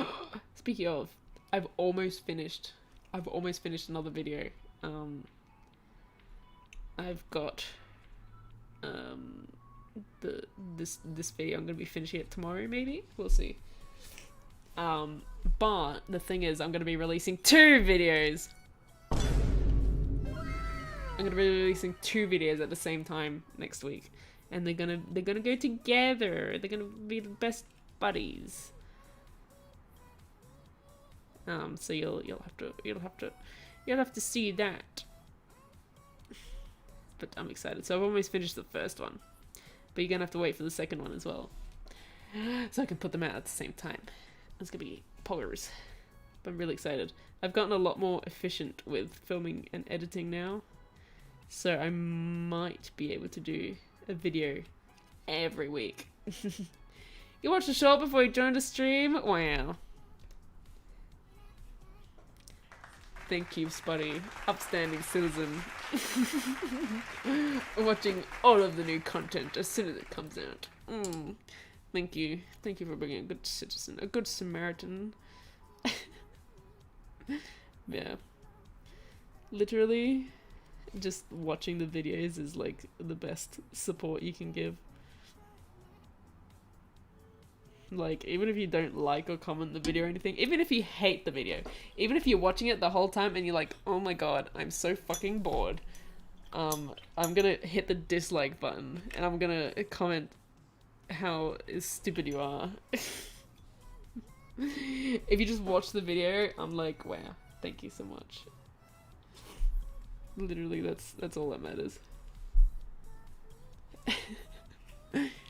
Speaking of, I've almost finished another video. I've got this video. I'm gonna be finishing it tomorrow, maybe? We'll see. But the thing is, I'm gonna be releasing 2 videos. I'm gonna be releasing 2 videos at the same time next week, and they're gonna go together. They're gonna be the best buddies. So you'll have to see that. But I'm excited. So I've almost finished the first one, but you're gonna have to wait for the second one as well, so I can put them out at the same time. It's gonna be poggers. But I'm really excited. I've gotten a lot more efficient with filming and editing now. So I might be able to do a video every week. You watched the show before you joined the stream? Wow. Thank you, Spuddy. Upstanding citizen. Watching all of the new content as soon as it comes out. Thank you. Thank you for being a good citizen. A good Samaritan. Yeah. Literally, just watching the videos is like the best support you can give. Like, even if you don't like or comment the video or anything, even if you hate the video, even if you're watching it the whole time and you're like, oh my god, I'm so fucking bored, I'm gonna hit the dislike button and I'm gonna comment how stupid you are. If you just watch the video, I'm like, wow, thank you so much. Literally, that's all that matters.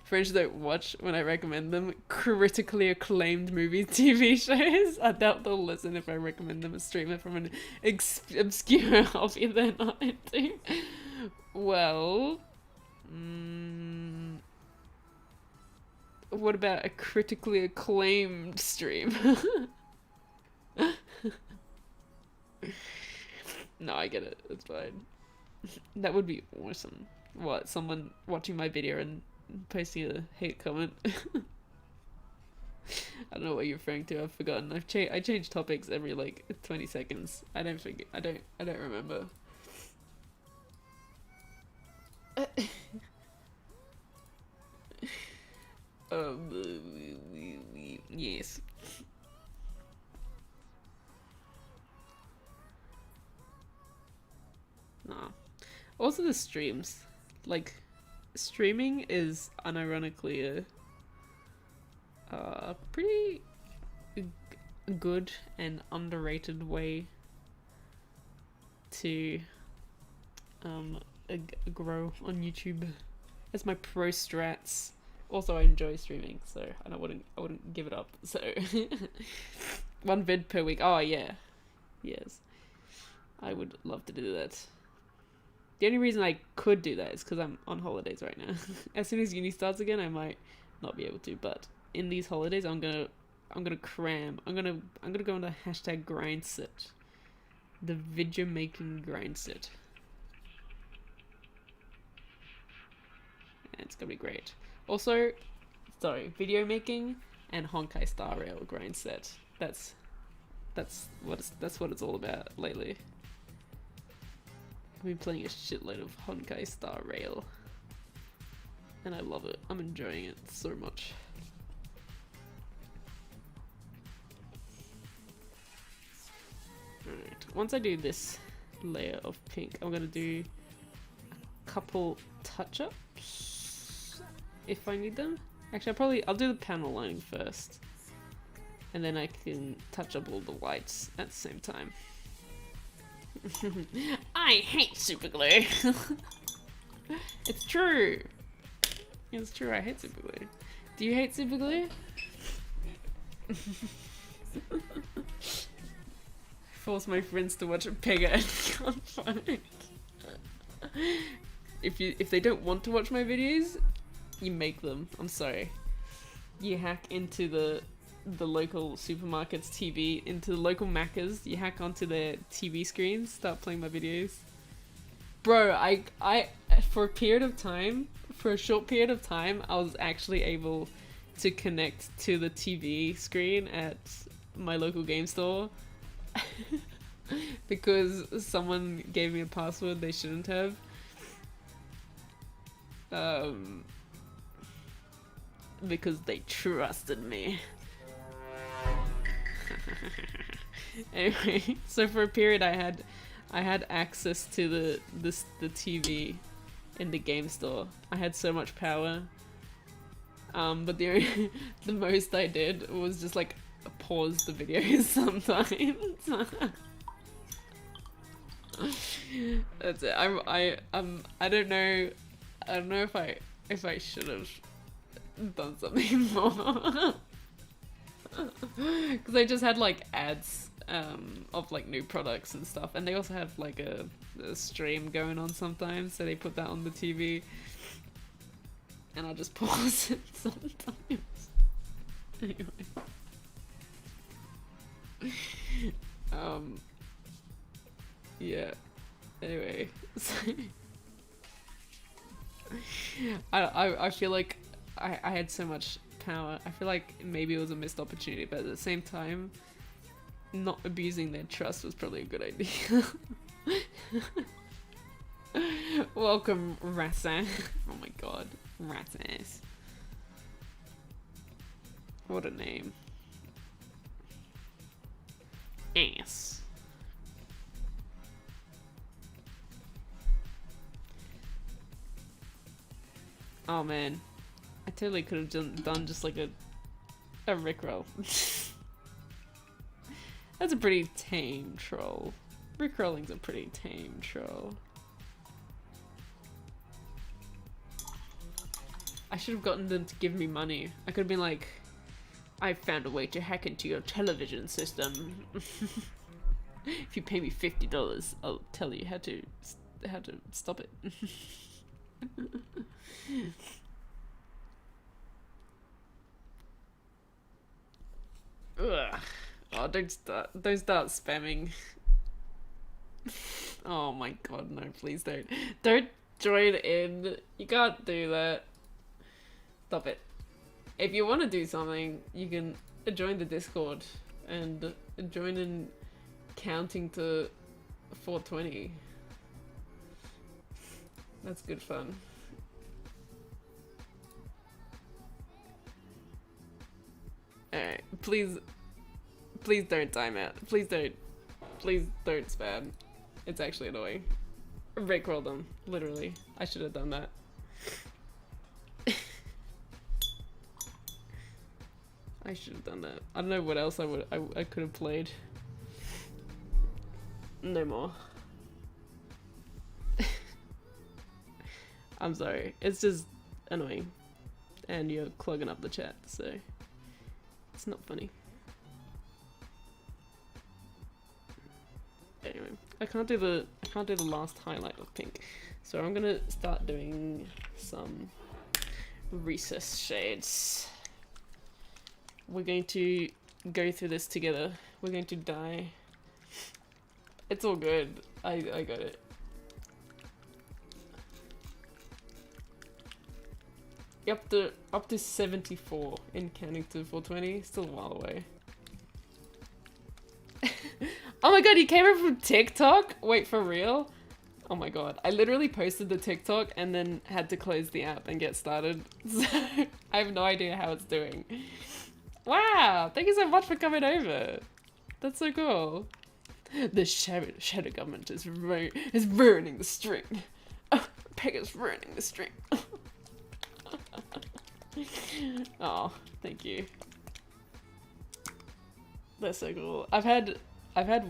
Friends don't watch when I recommend them critically acclaimed movies, TV shows. I doubt they'll listen if I recommend them a streamer from an obscure hobby they're not into. Well, what about a critically acclaimed stream? No, I get it. It's fine. That would be awesome. What, someone watching my video and posting a hate comment? I don't know what you're referring to. I've forgotten. I change topics every like 20 seconds. I don't remember. Yes. Nah. Also the streams. Like, streaming is unironically a pretty good and underrated way to grow on YouTube. That's my pro strats. Also, I enjoy streaming, so I wouldn't give it up. So 1 vid per week. Oh yeah, yes, I would love to do that. The only reason I could do that is because I'm on holidays right now. As soon as uni starts again, I might not be able to. But in these holidays, I'm gonna cram. I'm gonna go on the hashtag grind set, the video making grind set. And it's gonna be great. Also, sorry, video making and Honkai Star Rail grind set. That's what it's all about lately. I've been playing a shitload of Honkai Star Rail, and I love it. I'm enjoying it so much. Alright, once I do this layer of pink, I'm gonna do a couple touch-ups if I need them. Actually, I'll do the panel lining first, and then I can touch up all the whites at the same time. I hate superglue. It's true. It's true, I hate superglue. Do you hate superglue? Force my friends to watch Pega and can't find it. If they don't want to watch my videos, you make them. I'm sorry. You hack into the local supermarket's TV, into the local Maccas, you hack onto their TV screens, start playing my videos. Bro, I for a short period of time, I was actually able to connect to the TV screen at my local game store because someone gave me a password they shouldn't have. Because they trusted me. Anyway, so for a period I had access to the TV in the game store. I had so much power. But the most I did was just like pause the videos sometimes. That's it. I don't know if I should have done something more. Because I just had like ads of like new products and stuff, and they also have like a stream going on sometimes, so they put that on the TV, and I'll just pause it sometimes. Anyway. Yeah. Anyway. I feel like I had so much power. I feel like maybe it was a missed opportunity, but at the same time, not abusing their trust was probably a good idea. Welcome, Rasa. Oh my god, Rasass. What a name. Ass. Oh man, I totally could have done just like a Rickroll. That's a pretty tame troll. Rickrolling's a pretty tame troll. I should have gotten them to give me money. I could have been like, I found a way to hack into your television system. If you pay me $50, I'll tell you how to stop it. Ugh. Oh, don't start spamming. Oh my god, no, please don't. Don't join in. You can't do that. Stop it. If you want to do something, you can join the Discord and join in counting to 420. That's good fun. Alright, please don't time out. Please don't spam. It's actually annoying. Rickroll them, literally. I should have done that. I should have done that. I don't know what else I could have played. No more. I'm sorry. It's just annoying. And you're clogging up the chat, so it's not funny. Anyway, I can't do the last highlight of pink. So I'm gonna start doing some recess shades. We're going to go through this together. We're going to die. It's all good. I got it. Up to 74 in counting to 420. Still a while away. Oh my god, he came in from TikTok? Wait, for real? Oh my god. I literally posted the TikTok and then had to close the app and get started. So I have no idea how it's doing. Wow, thank you so much for coming over. That's so cool. The shadow government is ruining the string. Oh, Pega's ruining the string. Oh, thank you. That's so cool. I've had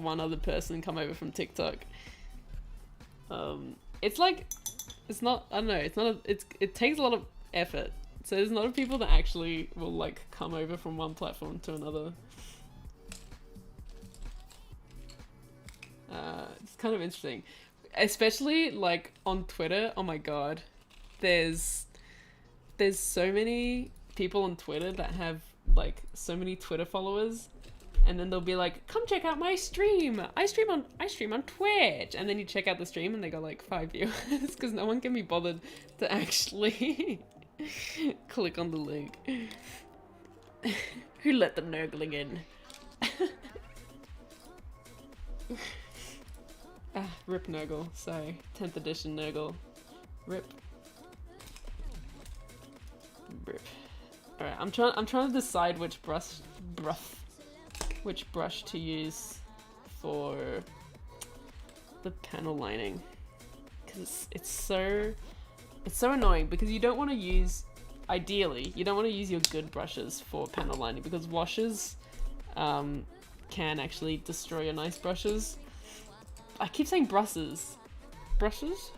one other person come over from TikTok. It's like, it's not, I don't know, it takes a lot of effort. So there's a lot of people that actually will like come over from one platform to another. It's kind of interesting. Especially like on Twitter, oh my god. There's so many people on Twitter that have like so many Twitter followers, and then they'll be like, come check out my stream. I stream on Twitch. And then you check out the stream and they got like 5 viewers because no one can be bothered to actually click on the link. Who let the nurgling in? Rip Nurgle, sorry. 10th edition Nurgle. Rip. Alright, I'm trying to decide which brush to use for the panel lining, because it's so annoying, because you don't want to use, ideally you don't want to use your good brushes for panel lining, because washes can actually destroy your nice brushes. I keep saying brushes. Brushes?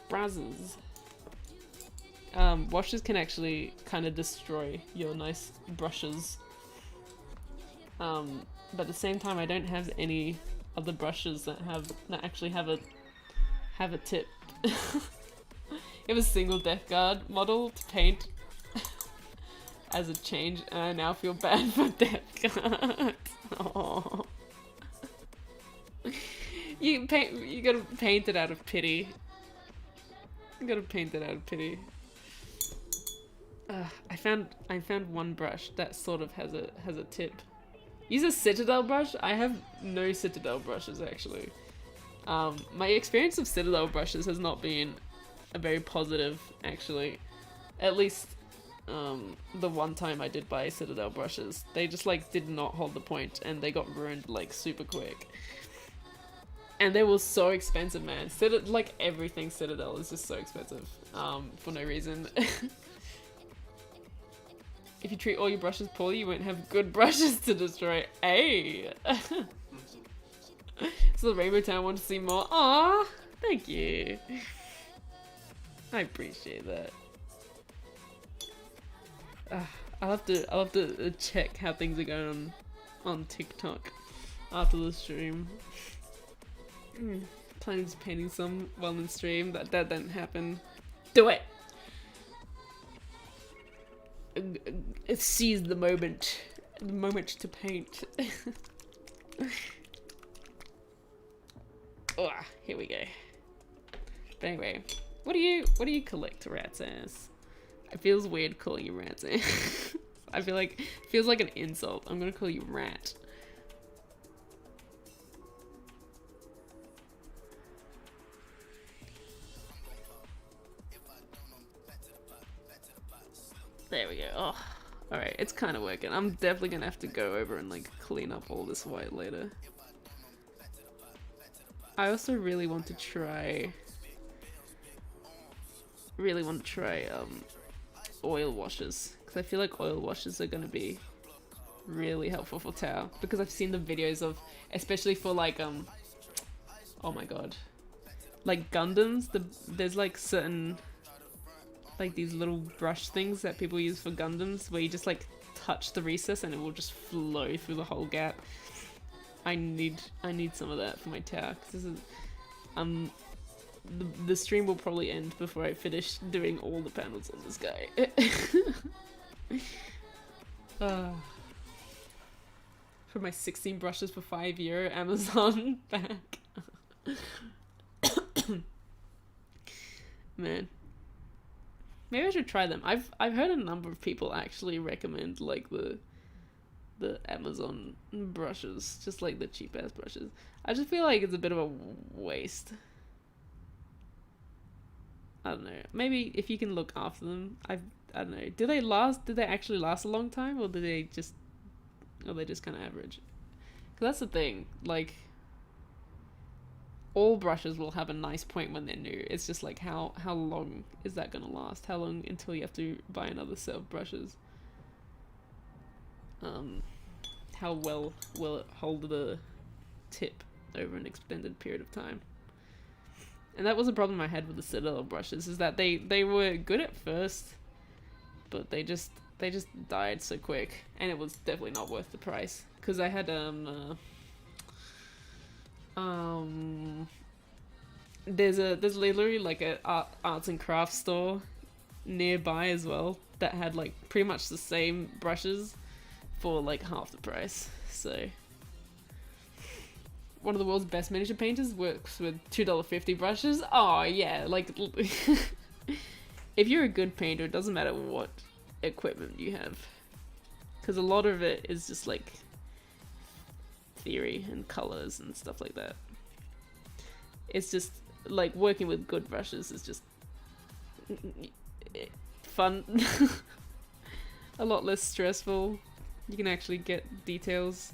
Brushes. Washes can actually kind of destroy your nice brushes. But at the same time, I don't have any other brushes that actually have a tip. You have a single Death Guard model to paint as a change, and I now feel bad for Death Guard. Aww. You gotta paint it out of pity. You gotta paint it out of pity. I found one brush that sort of has a tip. Use a Citadel brush? I have no Citadel brushes actually. My experience of Citadel brushes has not been a very positive actually. At least the one time I did buy Citadel brushes, they just like did not hold the point and they got ruined like super quick. And they were so expensive, man. Like everything Citadel is just so expensive, for no reason. If you treat all your brushes poorly, you won't have good brushes to destroy. Hey! So the Rainbow Town want to see more. Aww! Thank you. I appreciate that. I'll have to check how things are going on TikTok after the stream. Planning to painting some while in stream. That didn't happen. Do it! Seize the moment. The moment to paint. Oh, here we go. But anyway, what do you collect, rat's ass? It feels weird calling you rat's ass. I feel like it feels like an insult. I'm gonna call you rat. There we go. Oh, alright, it's kind of working. I'm definitely gonna have to go over and like clean up all this white later. I also really want to try oil washes, because I feel like oil washes are gonna be really helpful for Tau, because I've seen the videos of, especially for like oh my god, like Gundams, there's like certain like these little brush things that people use for Gundams where you just like touch the recess and it will just flow through the whole gap. I need some of that for my Tau, because this is the stream will probably end before I finish doing all the panels on this guy. For my 16 brushes for €5 Amazon back. Man, maybe I should try them. I've heard a number of people actually recommend like the Amazon brushes, just like the cheap ass brushes. I just feel like it's a bit of a waste. I don't know. Maybe if you can look after them. I don't know. Did they actually last a long time, or did they just kind of average? Because that's the thing. Like, all brushes will have a nice point when they're new. It's just like how long is that gonna last? How long until you have to buy another set of brushes? How well will it hold the tip over an extended period of time? And that was a problem I had with the Citadel brushes, is that they were good at first, but they just died so quick, and it was definitely not worth the price. Because I had there's literally like a arts and crafts store nearby as well that had like pretty much the same brushes for like half the price. So one of the world's best miniature painters works with $2.50 brushes. Oh yeah, like if you're a good painter, it doesn't matter what equipment you have, because a lot of it is just like theory and colors and stuff like that. It's just like working with good brushes is just fun. A lot less stressful. You can actually get details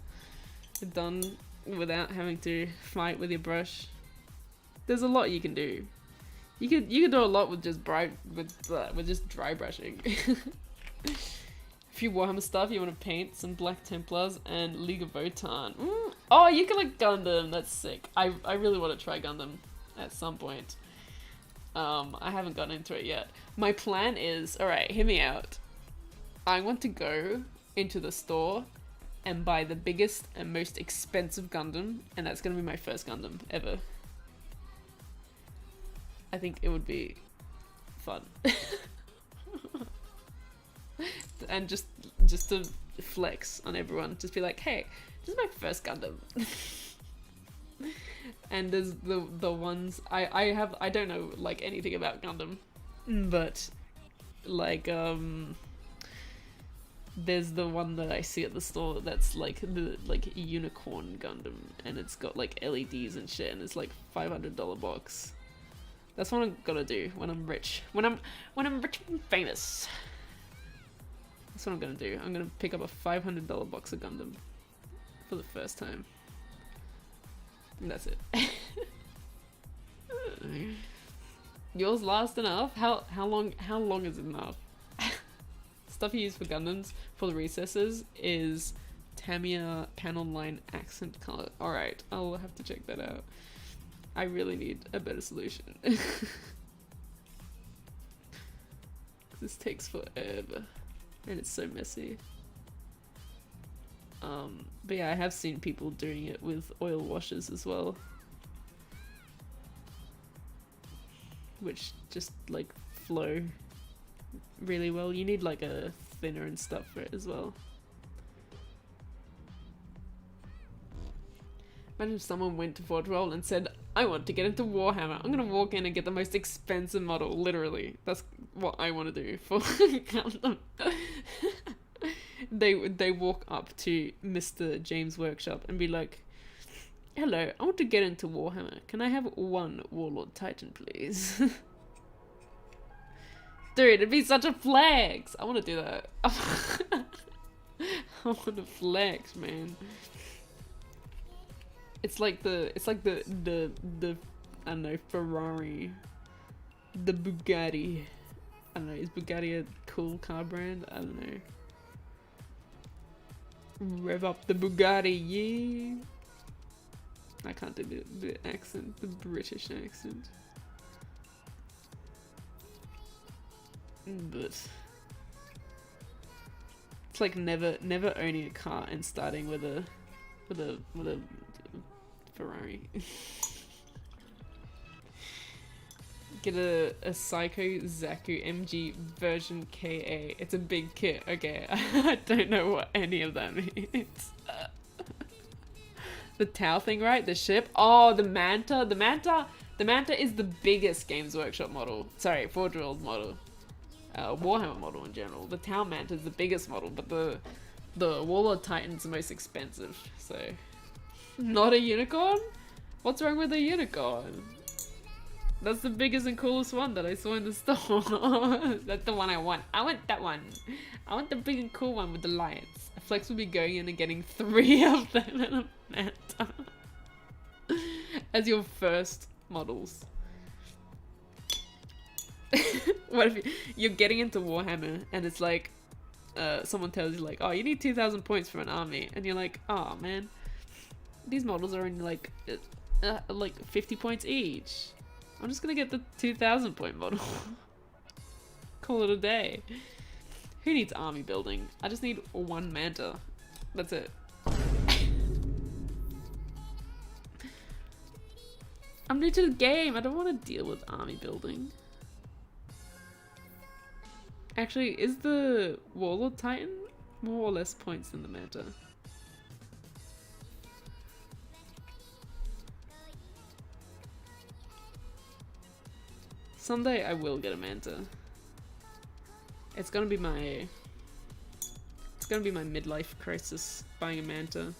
done without having to fight with your brush. There's a lot you can do. You could do a lot with just dry brushing. A few Warhammer stuff you want to paint, some Black Templars and League of Votan. Oh, you can like Gundam. That's sick. I really want to try Gundam at some point. I haven't gotten into it yet. My plan is, alright, hear me out. I want to go into the store and buy the biggest and most expensive Gundam, and that's gonna be my first Gundam ever. I think it would be fun. And just to flex on everyone, just be like, hey, this is my first Gundam. And there's the ones I don't know like anything about Gundam, but like there's the one that I see at the store that's like the unicorn Gundam, and it's got like LEDs and shit, and it's like $500 box. That's what I'm gonna do when I'm rich. When I'm rich and famous. That's what I'm gonna do. I'm gonna pick up a $500 box of Gundam for the first time. And that's it. Yours last enough? How long is enough? Stuff you use for Gundams for the recesses is Tamiya panel line accent color. Alright, I'll have to check that out. I really need a better solution. This takes forever. And it's so messy. But yeah, I have seen people doing it with oil washers as well. Which just like flow really well. You need like a thinner and stuff for it as well. Imagine if someone went to Forge World and said, I want to get into Warhammer. I'm gonna walk in and get the most expensive model, literally. That's what I want to do for Gundam. They walk up to Mr. James' workshop and be like, hello, I want to get into Warhammer. Can I have one Warlord Titan, please? Dude, it'd be such a flex. I want to do that. I want to flex, man. It's like the I don't know, Ferrari, the Bugatti. I don't know, is Bugatti a cool car brand? I don't know. Rev up the Bugatti, yeah. I can't do the accent, the British accent. But it's like never owning a car and starting with a Ferrari. Get a Psycho Zaku MG version KA. It's a big kit. Okay, I don't know what any of that means. The Tau thing, right? The ship. Oh, the Manta. The Manta is the biggest Games Workshop model. Sorry, Forge World model. Warhammer model in general. The Tau Manta is the biggest model, but the Warlord Titan's the most expensive. So, not a unicorn? What's wrong with a unicorn? That's the biggest and coolest one that I saw in the store. That's the one I want. I want that one. I want the big and cool one with the lights. Flex will be going in and getting 3 of them in a Manta as your first models. What if you're getting into Warhammer and it's like someone tells you like, oh, you need 2,000 points for an army, and you're like, oh man, these models are only like 50 points each. I'm just gonna get the 2,000 point model. Call it a day. Who needs army building? I just need one Manta. That's it. I'm new to the game. I don't want to deal with army building. Actually, is the Warlord Titan more or less points than the Manta? Someday I will get a Manta. It's gonna be my midlife crisis, buying a Manta.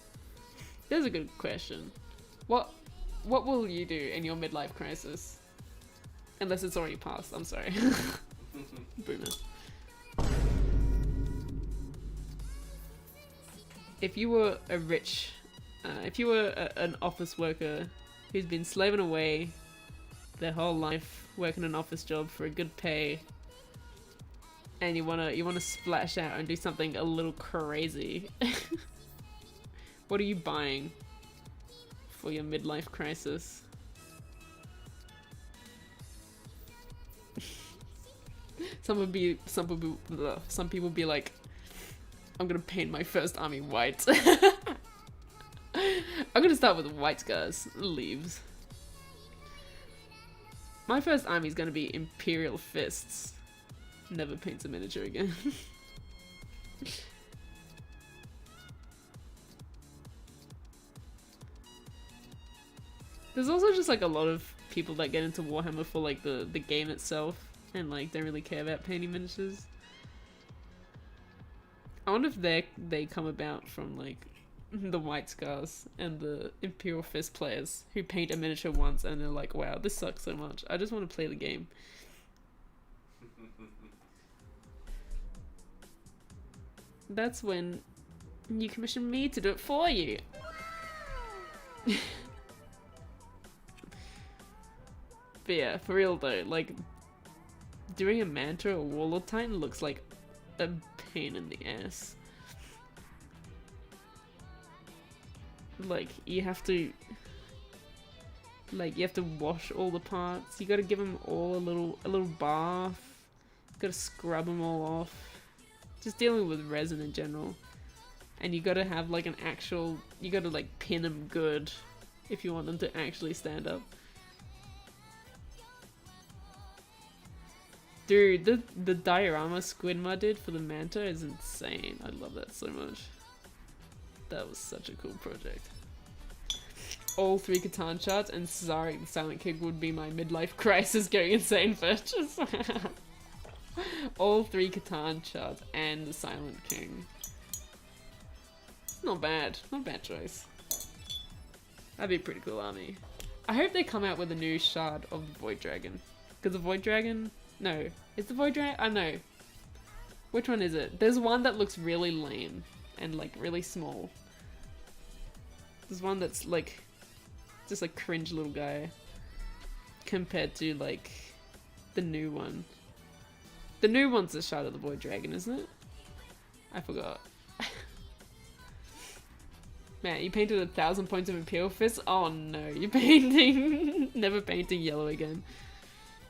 There's a good question. What will you do in your midlife crisis? Unless it's already passed, I'm sorry. Boomer. If you were a rich, an office worker who's been slaving away their whole life, working an office job for a good pay, and you wanna splash out and do something a little crazy, what are you buying for your midlife crisis? Some people be like, I'm gonna paint my first army white. I'm gonna start with white scars, leaves. My first army is gonna be Imperial Fists. Never paint a miniature again. There's also just like a lot of people that get into Warhammer for like the game itself and like don't really care about painting miniatures. I wonder if they come about from like the White Scars and the Imperial Fist players who paint a miniature once and they're like, wow, this sucks so much. I just want to play the game. that's when you commission me to do it for you. But yeah, for real though, like, doing a Manta or Warlord Titan looks like a pain in the ass. Like, you have to wash all the parts. You gotta give them all a little bath. You gotta scrub them all off. Just dealing with resin in general. And you gotta have like you gotta like pin them good if you want them to actually stand up. Dude, the diorama Squidma did for the Manta is insane. I love that so much. That was such a cool project. All 3 Catan charts, and sorry, the Silent King would be my midlife crisis going insane purchase. All 3 Catan charts and the Silent King. Not bad. Not a bad choice. That'd be a pretty cool army. I hope they come out with a new shard of the Void Dragon. Because the Void Dragon... No. Is the Void Dragon... I know. Which one is it? There's one that looks really lame. And like really small. There's one that's like... just like cringe little guy. Compared to like... the new one. The new one's the shard of the Void Dragon, isn't it? I forgot. Man, you painted 1,000 points of Imperial Fist? Oh no, you're painting... Never painting yellow again.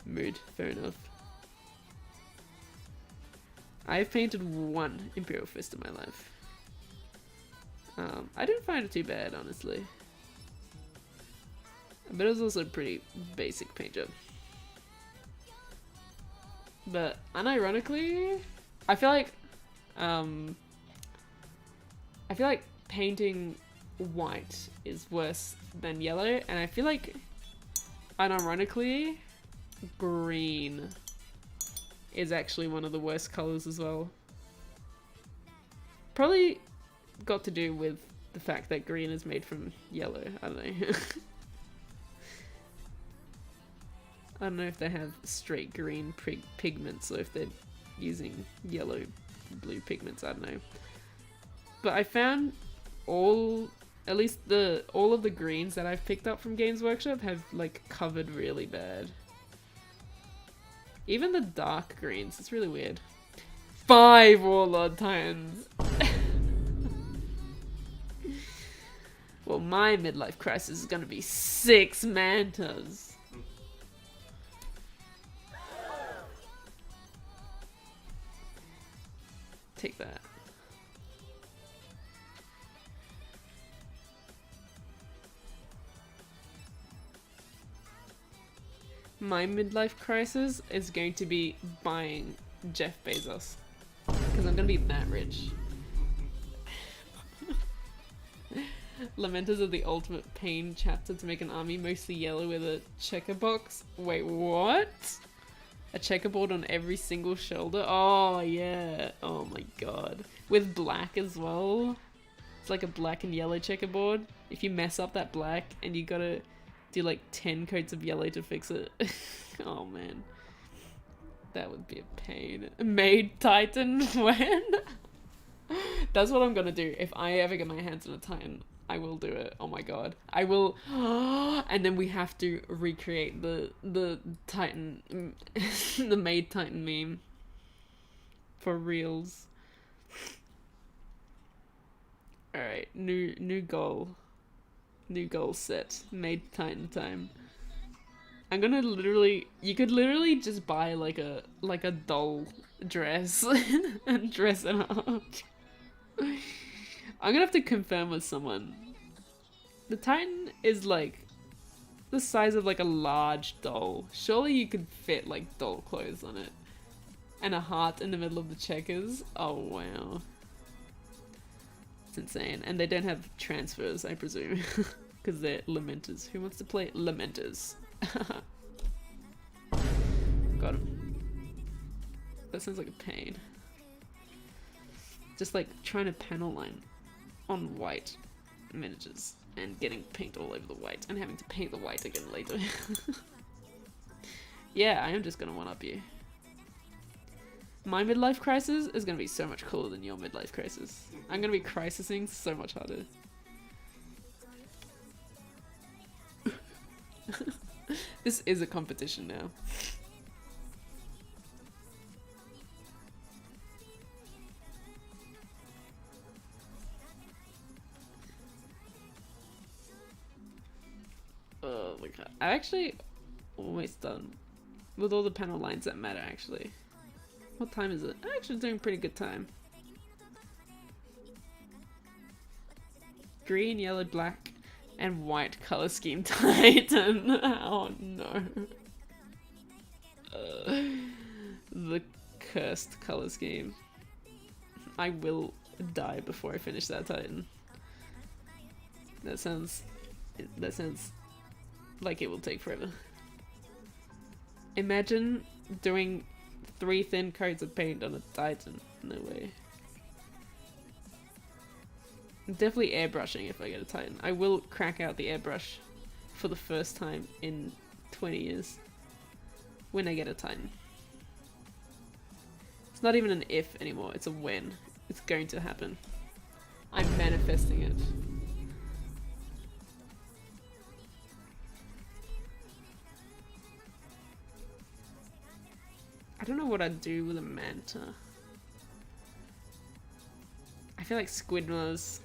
Mood, fair enough. I've painted 1 Imperial Fist in my life. I didn't find it too bad, honestly. But it was also a pretty basic paint job. But unironically, I feel like painting white is worse than yellow, and I feel like unironically green is actually one of the worst colors as well. Probably got to do with the fact that green is made from yellow. I don't know. I don't know if they have straight green pigments or if they're using yellow blue pigments. I don't know. But I found all of the greens that I've picked up from Games Workshop have like covered really bad. Even the dark greens, it's really weird. 5 Warlord Titans! Well, my midlife crisis is gonna be 6 Mantas. Take that. My midlife crisis is going to be buying Jeff Bezos. Because I'm gonna be that rich. Lamenters of the Ultimate Pain chapter to make an army mostly yellow with a checker box. Wait, what? A checkerboard on every single shoulder? Oh, yeah. Oh my god. With black as well. It's like a black and yellow checkerboard. If you mess up that black and you gotta do like 10 coats of yellow to fix it. Oh man. That would be a pain. Made Titan when? That's what I'm gonna do. If I ever get my hands on a Titan, I will do it. Oh my god. I will. And then we have to recreate the Titan, the Made Titan meme. For reals. Alright, new goal. New goal set. Made Titan time. I'm gonna you could literally just buy like a doll dress and dress it up. I'm gonna have to confirm with someone. The Titan is like the size of like a large doll. Surely you could fit like doll clothes on it. And a heart in the middle of the checkers. Oh wow. It's insane. And they don't have transfers, I presume. Because they're Lamenters. Who wants to play Lamenters? Got him. That sounds like a pain. Just like trying to panel line on white miniatures and getting paint all over the white and having to paint the white again later. Yeah, I am just gonna one-up you. My midlife crisis is gonna be so much cooler than your midlife crisis. I'm gonna be crisising so much harder. This is a competition now. Oh my god. I'm actually almost done with all the panel lines that matter, actually. What time is it? I'm actually doing pretty good time. Green, yellow, black, and white color scheme Titan. Oh no. The cursed color scheme. I will die before I finish that Titan. That sounds like it will take forever. Imagine doing 3 thin coats of paint on a Titan. No way. I'm definitely airbrushing if I get a Titan. I will crack out the airbrush for the first time in 20 years. When I get a Titan. It's not even an if anymore, it's a when. It's going to happen. I'm manifesting it. I don't know what I'd do with a manta. I feel like Squidmar's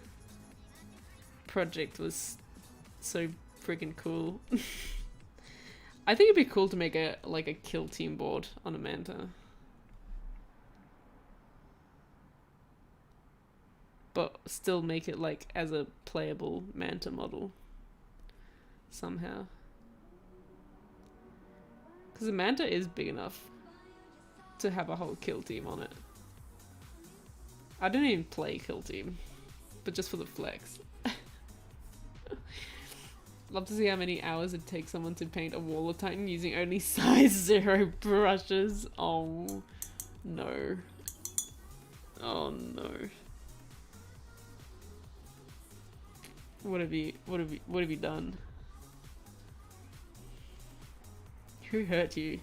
project was so freaking cool. I think it'd be cool to make a kill team board on a manta. But still make it like as a playable manta model. Somehow. Because a manta is big enough to have a whole kill team on it. I don't even play kill team, but just for the flex. Love to see how many hours it takes someone to paint a wall of Titan using only size 0 brushes. Oh no. Oh no. What have you done? Who hurt you?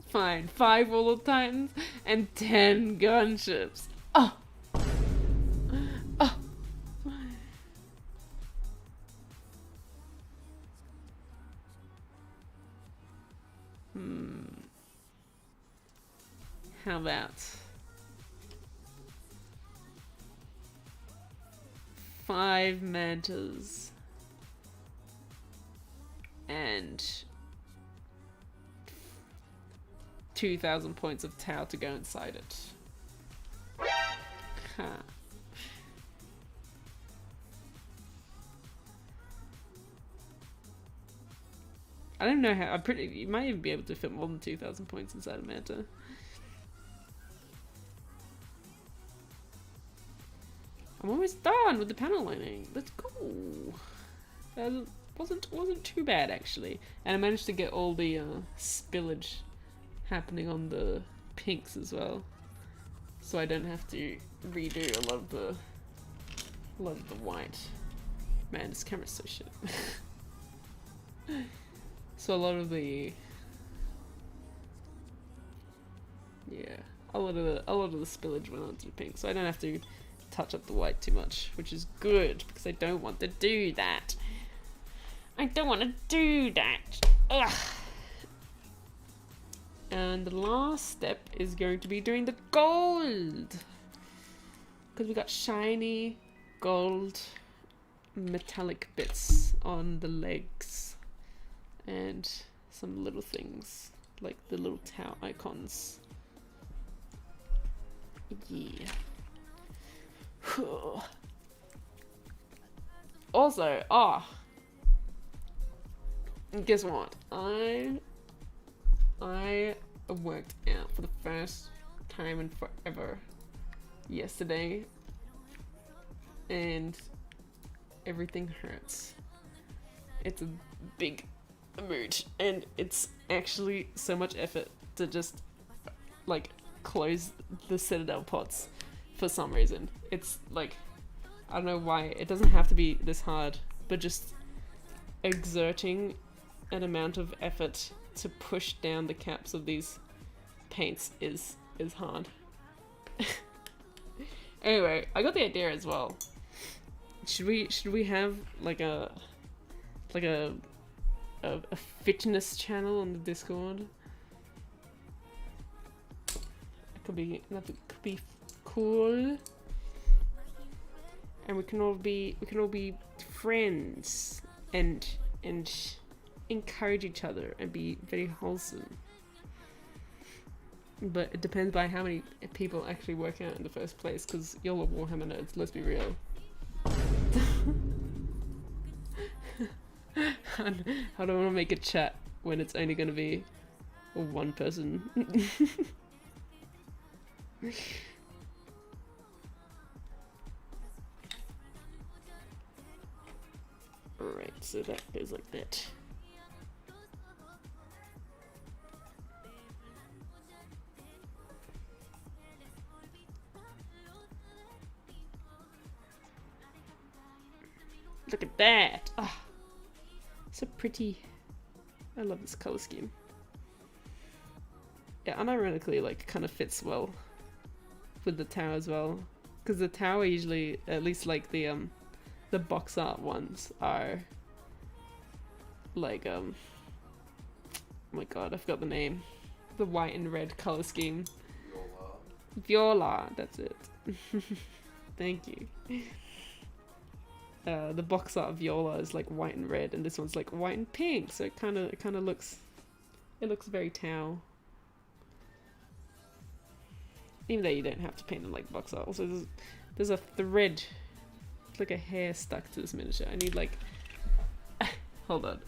Fine, 5 Wall of Titans and 10 gunships. Oh! Oh! How about 5 mantas and 2,000 points of Tau to go inside it. Huh. I don't know how. You might even be able to fit more than 2,000 points inside a manta. I'm almost done with the panel lining. Let's go. That wasn't too bad actually, and I managed to get all the spillage happening on the pinks as well, so I don't have to redo a lot of the white. Man, this camera's so shit. So a lot of the spillage went onto the pink, so I don't have to touch up the white too much, which is good because I don't want to do that. I don't want to do that. Ugh. And the last step is going to be doing the gold, because we got shiny gold metallic bits on the legs and some little things like the little Tau icons. Yeah. Also, guess what? I worked out for the first time in forever yesterday, and everything hurts. It's a big mood, and it's actually so much effort to just like close the Citadel pots for some reason. It's like, I don't know why, it doesn't have to be this hard, but just exerting an amount of effort to push down the caps of these paints is hard. Anyway, I got the idea as well. Should we have like a fitness channel on the Discord? That could be cool. And we can all be friends and encourage each other and be very wholesome. But it depends by how many people actually work out in the first place, because y'all are Warhammer nerds, let's be real. I don't want to make a chat when it's only going to be one person. Alright, so that goes like that. Look at that! Ah, so pretty. I love this color scheme. Yeah, unironically, like, kind of fits well with the tower as well, because the tower usually, at least like the box art ones, are like oh my god, I forgot the name. The white and red color scheme. Viola, that's it. Thank you. The box art of Viola is like white and red, and this one's like white and pink, so it kind of looks very Tau. Even though you don't have to paint them like box art. Also, there's a thread, it's like a hair stuck to this miniature. I need like, hold on.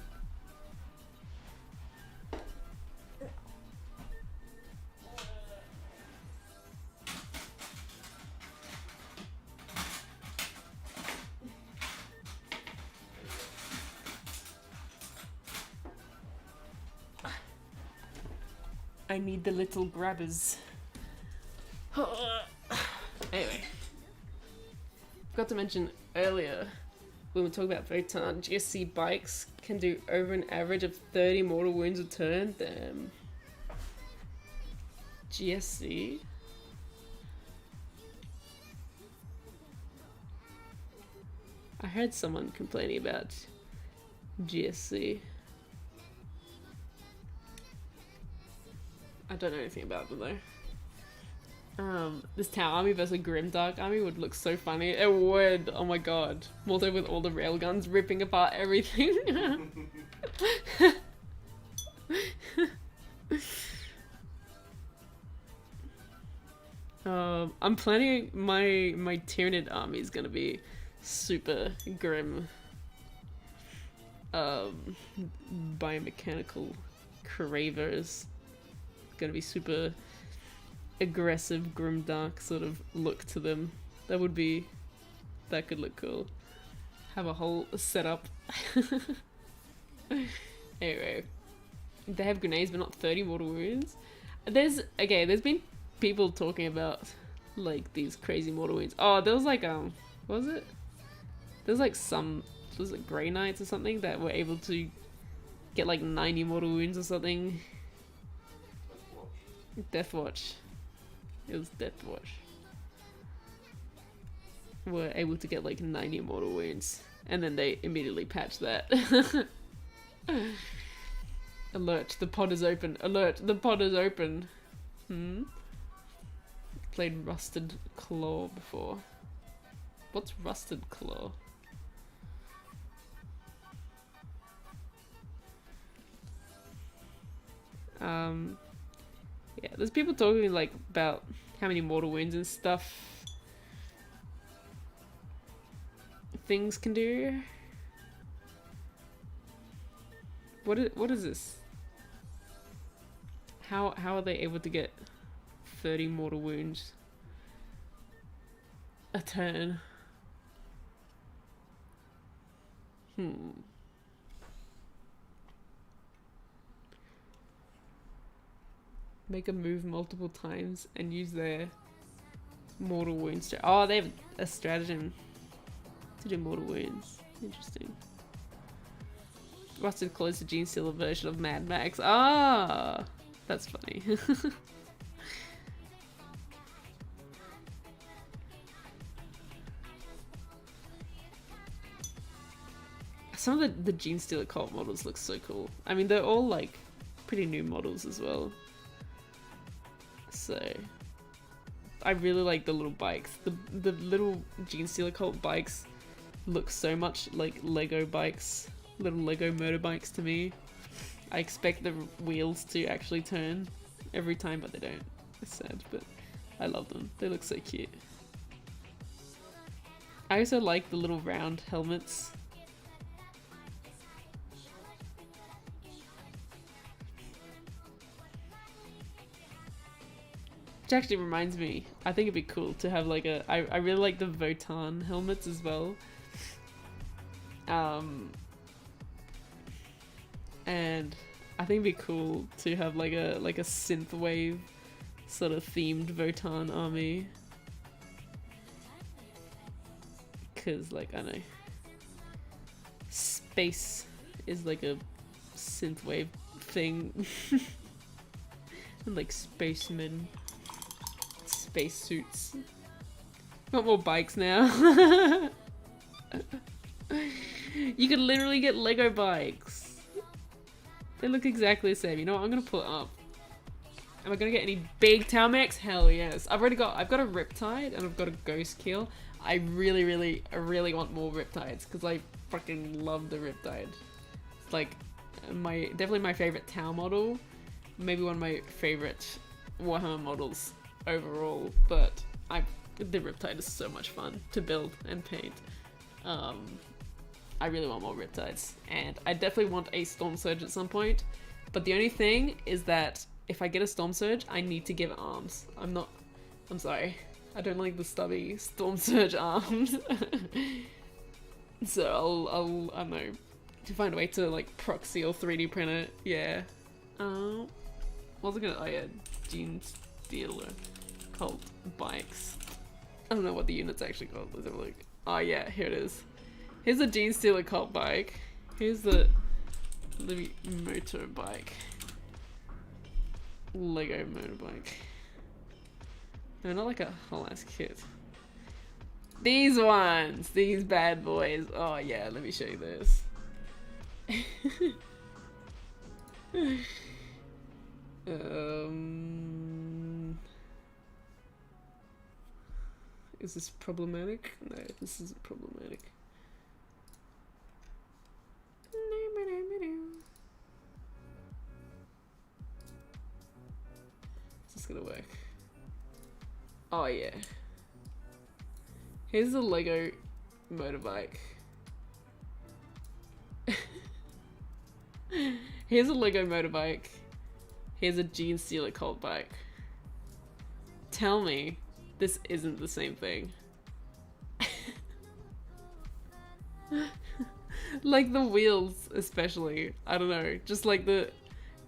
I need the little grabbers. Anyway, forgot to mention earlier when we were talking about Votan, GSC bikes can do over an average of 30 mortal wounds a turn. Damn. GSC? I heard someone complaining about GSC. I don't know anything about them though. This Tau army versus Grimdark army would look so funny. It would. Oh my god. Also with all the railguns ripping apart everything. I'm planning my Tyranid army is gonna be super grim. Biomechanical cravers. Gonna be super aggressive, grimdark sort of look to them. That could look cool. Have a whole setup. Anyway, they have grenades but not 30 mortal wounds. There's been people talking about like these crazy mortal wounds. Oh, there was like what was it? There's like was it Grey Knights or something that were able to get like 90 mortal wounds or something. Deathwatch. It was Deathwatch. Were able to get like 90 mortal wounds, and then they immediately patched that. Alert, the pod is open. Alert, the pod is open. Played Rusted Claw before. What's Rusted Claw? Yeah, there's people talking like about how many mortal wounds and stuff things can do. What is this? How are they able to get 30 mortal wounds a turn? Make a move multiple times and use their mortal wounds. Oh, they have a stratagem to do mortal wounds. Interesting. Rusted Claw is the Gene Stealer version of Mad Max. Ah, that's funny. Some of the Gene Stealer cult models look so cool. I mean, they're all like pretty new models as well. So I really like the little bikes. The little Gene Stealer cult bikes look so much like Lego bikes, little Lego motorbikes to me. I expect the wheels to actually turn every time, but they don't. It's sad, but I love them. They look so cute. I also like the little round helmets. Which actually reminds me, I think it'd be cool to have like a... I really like the Votan helmets as well. And I think it'd be cool to have like a synthwave sort of themed Votan army. Cause like, I know, space is like a synthwave thing. And like spacemen. Space suits. Got more bikes now. You can literally get Lego bikes. They look exactly the same. You know what? I'm gonna pull it up. Am I gonna get any big town mechs? Hell yes. I've got a Riptide and I've got a Ghost Kill. I really want more Riptides because I fucking love the Riptide. It's like definitely my favorite town model. Maybe one of my favorite Warhammer models overall, but the Riptide is so much fun to build and paint. I really want more Riptides, and I definitely want a Storm Surge at some point, but the only thing is that if I get a Storm Surge, I need to give it arms. I'm sorry, I don't like the stubby Storm Surge arms. So I don't know, to find a way to like proxy or 3D print it. Yeah. What was I gonna... oh yeah, Gene Stealer cult bikes. I don't know what the unit's actually called. Let's have a look. Oh yeah, here it is. Here's the Gene Stealer cult bike. Here's the motorbike. Lego motorbike. No, not like a whole ass kit. These ones! These bad boys. Oh yeah, let me show you this. Is this problematic? No, this isn't problematic. Is this gonna work? Oh yeah. Here's the Lego motorbike. Here's a Lego motorbike. Here's a Gene Stealer cult bike. Tell me this isn't the same thing. Like the wheels especially. I don't know. Just like the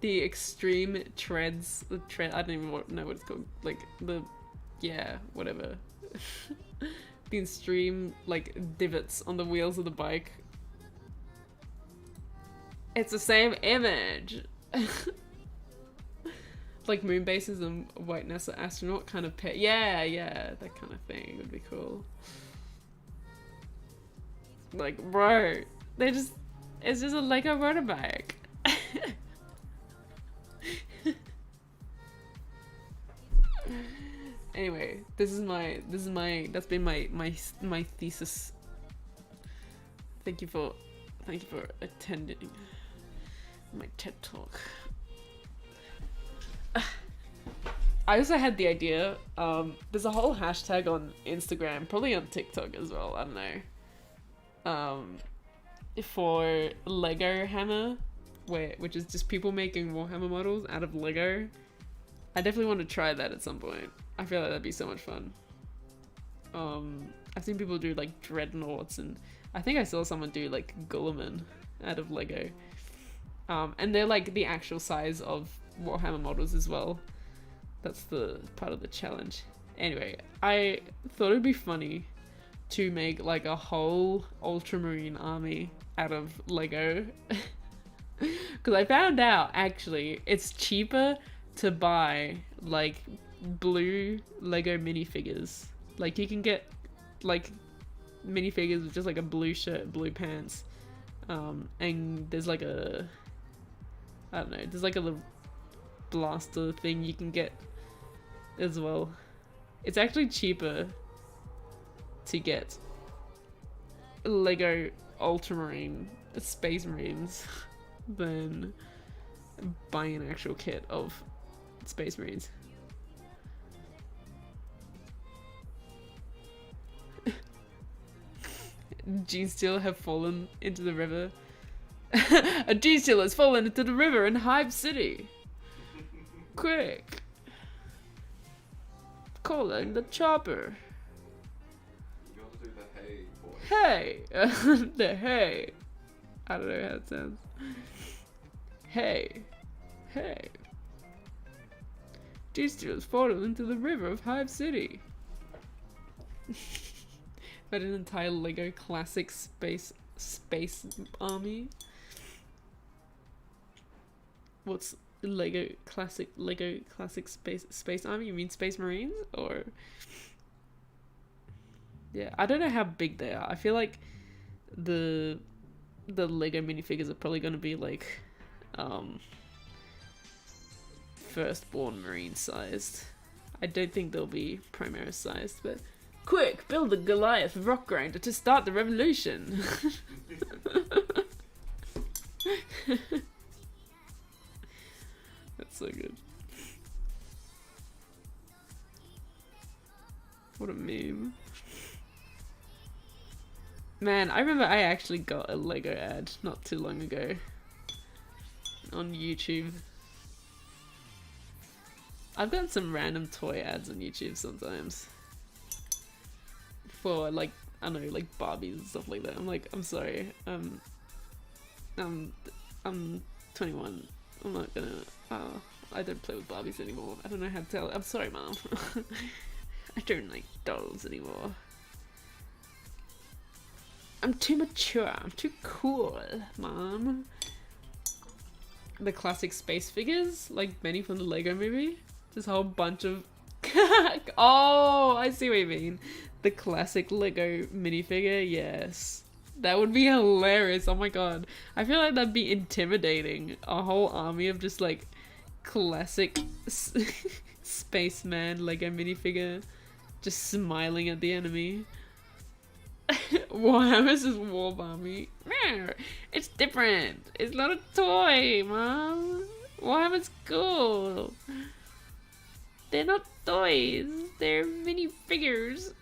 extreme treads. The tread, I don't even know what it's called. Like the... yeah, whatever. The extreme like divots on the wheels of the bike. It's the same image. Like moon bases and white NASA astronaut kind of pair. Yeah, that kind of thing would be cool. Like, bro, it's just a Lego motorbike. Anyway, that's been my thesis. Thank you for attending my TED talk. I also had the idea, there's a whole hashtag on Instagram, probably on TikTok as well, I don't know, for Lego Hammer, which is just people making Warhammer models out of Lego. I definitely want to try that at some point. I feel like that'd be so much fun. I've seen people do like dreadnoughts, and I think I saw someone do like Guilliman out of Lego. And they're like the actual size of Warhammer models as well. That's the part of the challenge. Anyway, I thought it'd be funny to make like a whole ultramarine army out of Lego. Because I found out, actually, it's cheaper to buy, like, blue Lego minifigures. Like, you can get, like, minifigures with just, like, a blue shirt, blue pants. And there's, like, a... I don't know, there's, like, a little blaster thing you can get as well. It's actually cheaper to get Lego Ultramarine Space Marines than buying an actual kit of Space Marines. G-Steel have fallen into the river. A G-Steel has fallen into the river in Hive City. Quick! Calling the chopper. You want to do the hay voice? Hey! The hay. I don't know how it sounds. Hey. Hey. G-Steel has fallen into the river of Hive City. But an entire Lego classic space army. What's Lego classic space army? You mean Space Marines? Or yeah, I don't know how big they are. I feel like the Lego minifigures are probably gonna be like firstborn Marine sized. I don't think they'll be Primaris sized, but quick, build a Goliath rock grinder to start the revolution. That's so good. What a meme. Man, I remember I actually got a Lego ad not too long ago on YouTube. I've got some random toy ads on YouTube sometimes. For like, I don't know, like Barbies and stuff like that. I'm like, I'm sorry, I'm 21. I'm not gonna, I don't play with Barbies anymore. I don't know how to tell. I'm sorry, Mom. I don't like dolls anymore. I'm too mature. I'm too cool, Mom. The classic space figures, like Benny from the Lego movie. Just a whole bunch of... Oh, I see what you mean. The classic Lego minifigure, yes. That would be hilarious. Oh my god. I feel like that'd be intimidating. A whole army of just like classic spaceman Lego minifigure just smiling at the enemy. Warhammer's is War Army. It's different. It's not a toy, Mom. Warhammer's cool. They're not toys. They're minifigures.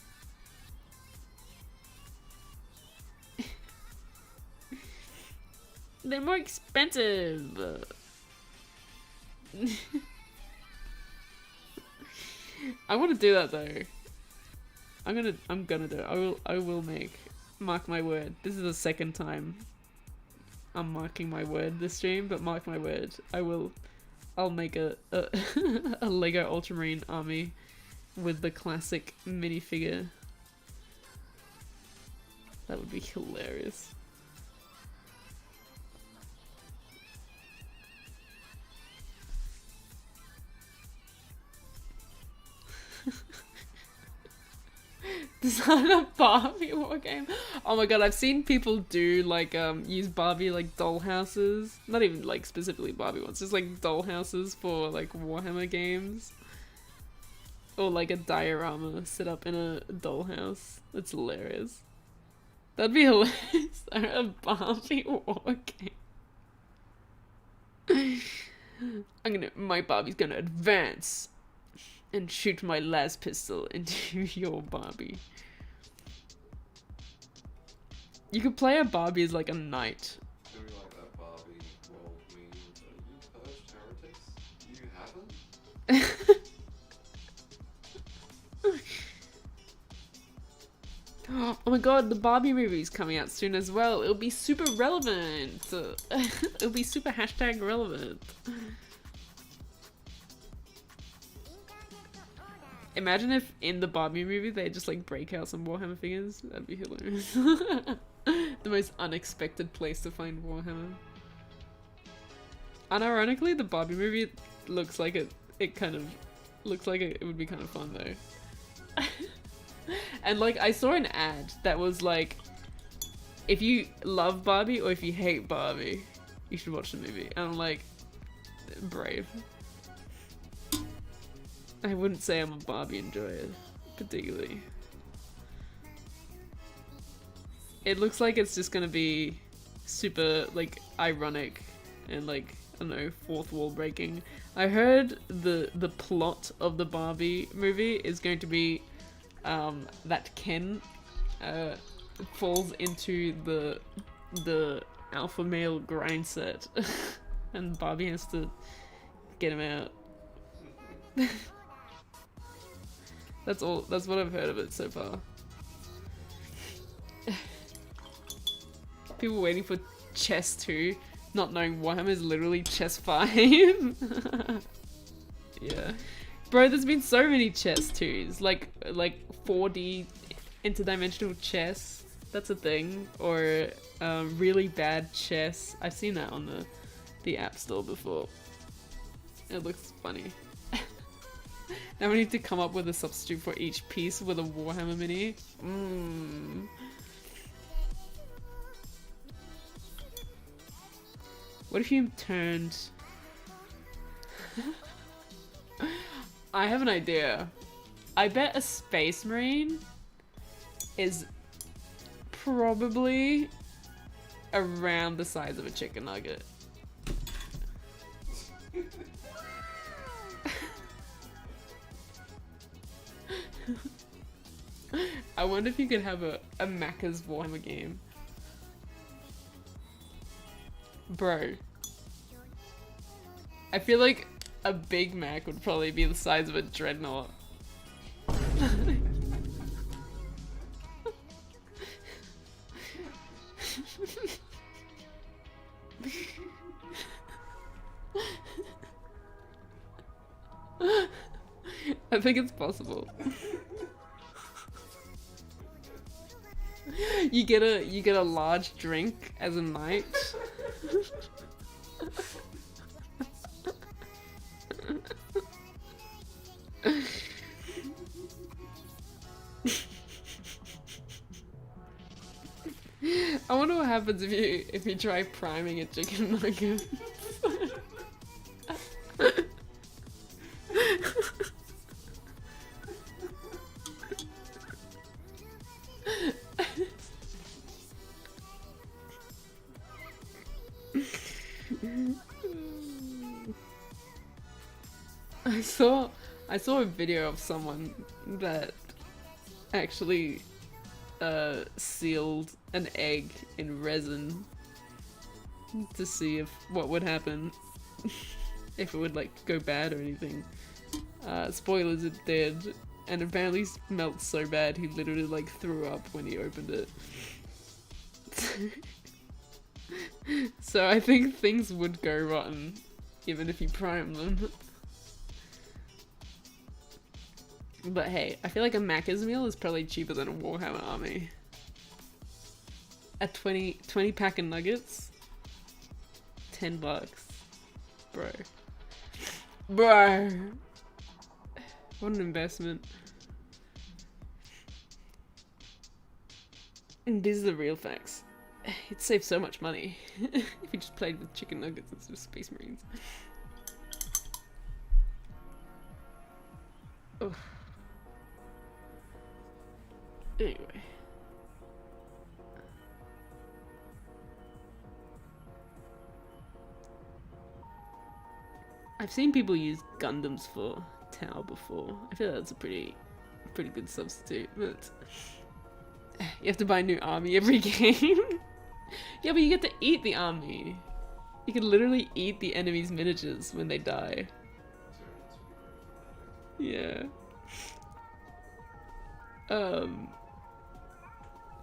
They're more expensive. I want to do that though. I'm gonna do it. I will make, mark my word. This is the second time I'm marking my word this stream, but mark my word. I'll make a a Lego Ultramarine army with the classic minifigure. That would be hilarious. Design a Barbie war game. Oh my god, I've seen people do like use Barbie like doll houses. Not even like specifically Barbie ones, just like doll houses for like Warhammer games. Or like a diorama set up in a doll house. That's hilarious. That'd be hilarious. A Barbie war game. My Barbie's gonna advance and shoot my las pistol into your Barbie. You could play a Barbie as like a knight. Do we like that Barbie world memes? Are you purged heretics? You haven't? Oh my god, the Barbie movie's coming out soon as well. It'll be super relevant. It'll be super hashtag relevant. Imagine if in the Barbie movie they just like break out some Warhammer figures. That'd be hilarious. The most unexpected place to find Warhammer. unironically, the Barbie movie looks like it kind of looks like it would be kind of fun though. And like I saw an ad that was like, if you love Barbie or if you hate Barbie, you should watch the movie. And I'm like, brave. I wouldn't say I'm a Barbie enjoyer, particularly. It looks like it's just gonna be super, like, ironic and, like, I don't know, fourth wall breaking. I heard the plot of the Barbie movie is going to be that Ken falls into the alpha male grind set and Barbie has to get him out. That's what I've heard of it so far. People waiting for Chess 2, not knowing Warhammer is literally Chess 5. Yeah. Bro, there's been so many Chess 2s. Like 4D interdimensional chess. That's a thing. Or really bad chess. I've seen that on the App Store before. It looks funny. Now we need to come up with a substitute for each piece with a Warhammer mini. What if you turned... I have an idea. I bet a Space Marine is probably around the size of a chicken nugget. I wonder if you could have a Macca's Warhammer game. Bro. I feel like a Big Mac would probably be the size of a dreadnought. I think it's possible. You get a large drink as a knight. I wonder what happens if you try priming a chicken nugget. I saw a video of someone that actually sealed an egg in resin to see what would happen if it would like go bad or anything. Spoilers, it did, and apparently smelled so bad he literally like threw up when he opened it. So I think things would go rotten even if you prime them. But hey, I feel like a Macca's meal is probably cheaper than a Warhammer army. A 20 pack of nuggets, $10. Bro. What an investment. And these are the real facts. It saves so much money if you just played with chicken nuggets instead of Space Marines. Ugh. Anyway. I've seen people use Gundams for Tau before. I feel like that's a pretty good substitute, but you have to buy a new army every game. Yeah, but you get to eat the army. You can literally eat the enemy's miniatures when they die. Yeah.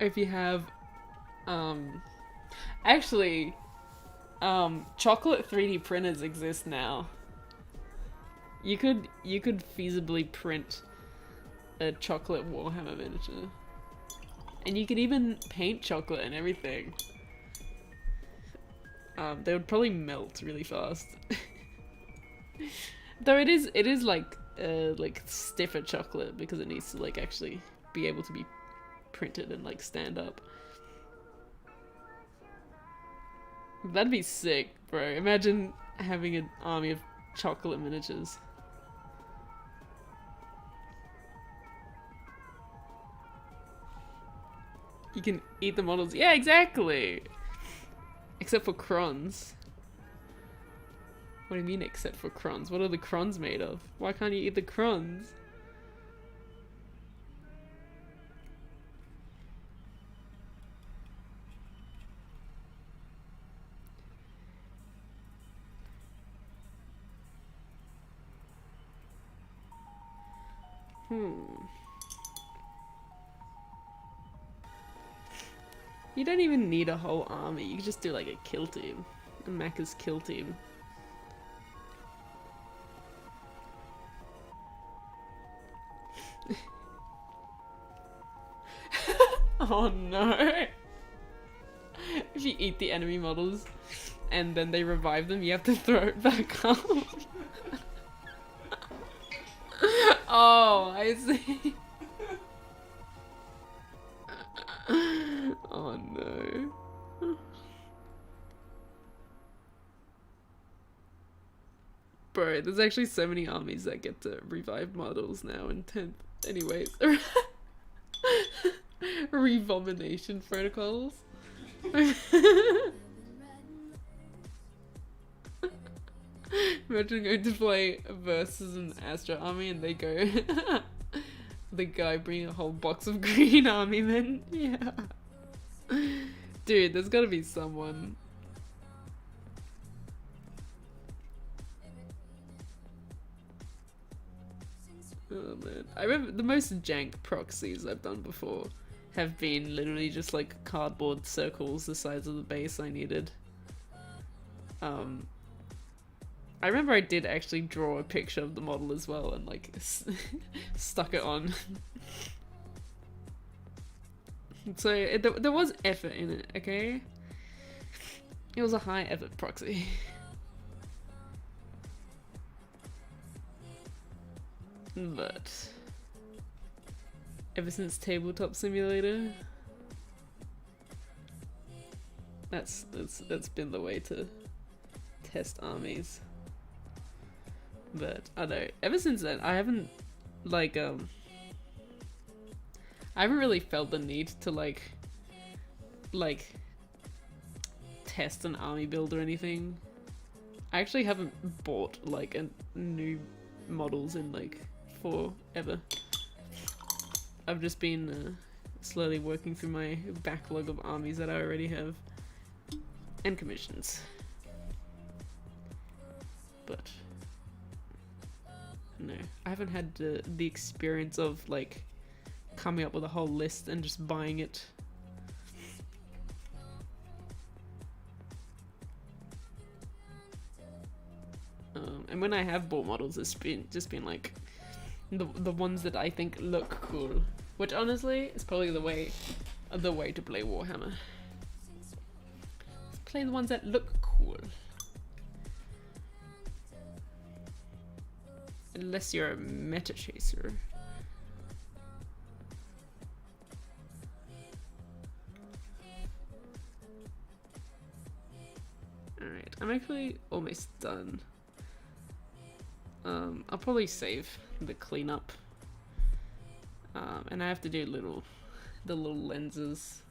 If you have, actually, chocolate 3D printers exist now. You could feasibly print a chocolate Warhammer miniature. And you could even paint chocolate and everything. they would probably melt really fast. Though it is like stiffer chocolate because it needs to like actually be able to be printed and like stand up. That'd be sick, bro. Imagine having an army of chocolate miniatures. You can eat the models. Yeah, exactly. Except for crons. What do you mean except for crons? What are the crons made of? Why can't you eat the crons? You don't even need a whole army. You can just do like a kill team. A Macca's kill team. Oh no. If you eat the enemy models and then they revive them, you have to throw it back up. Oh, I see. Oh no. Bro, there's actually so many armies that get to revive models now in 10th. Anyways. Revomination protocols. Imagine going to play versus an Astra army and they go the guy bringing a whole box of green army men. Yeah. Dude, there's gotta be someone. Oh man. I remember the most jank proxies I've done before have been literally just like cardboard circles the size of the base I needed. I remember I did actually draw a picture of the model as well and like stuck it on. So there was effort in it, okay? It was a high effort proxy. But ever since Tabletop Simulator, that's been the way to test armies. But I don't know, ever since then I haven't like I haven't really felt the need to like test an army build or anything. I actually haven't bought like a new models in like forever. I've just been slowly working through my backlog of armies that I already have and commissions. But no, I haven't had the experience of like coming up with a whole list and just buying it. And when I have bought models, it's just been like the ones that I think look cool, which honestly is probably the way to play Warhammer. Let's play the ones that look cool. Unless you're a meta chaser. Alright, I'm actually almost done. I'll probably save the cleanup. And I have to do the little lenses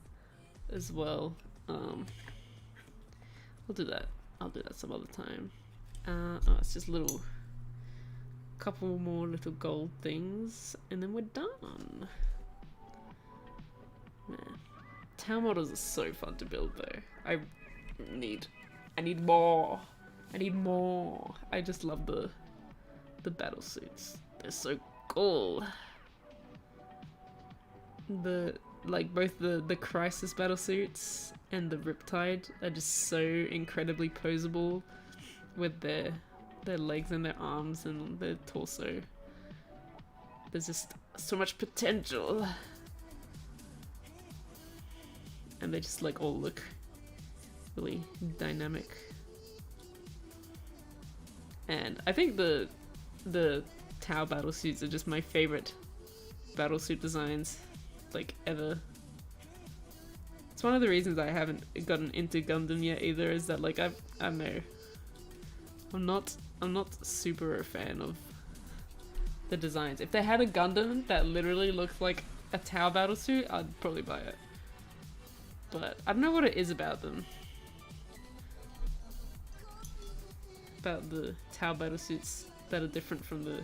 as well. I'll do that. I'll do that some other time. Oh, it's just couple more little gold things, and then we're done. Man, town models are so fun to build though. I need more. I need more. I just love the battle suits. They're so cool. Both the Crisis battle suits and the Riptide are just so incredibly posable with their legs and their arms and their torso. There's just so much potential. And they just like all look really dynamic. And I think the Tau battlesuits are just my favorite battlesuit designs, like, ever. It's one of the reasons I haven't gotten into Gundam yet either, is that, like, I don't know, I'm not super a fan of the designs. If they had a Gundam that literally looked like a Tau battlesuit, I'd probably buy it. But I don't know what it is about them. About the Tau battlesuits that are different from the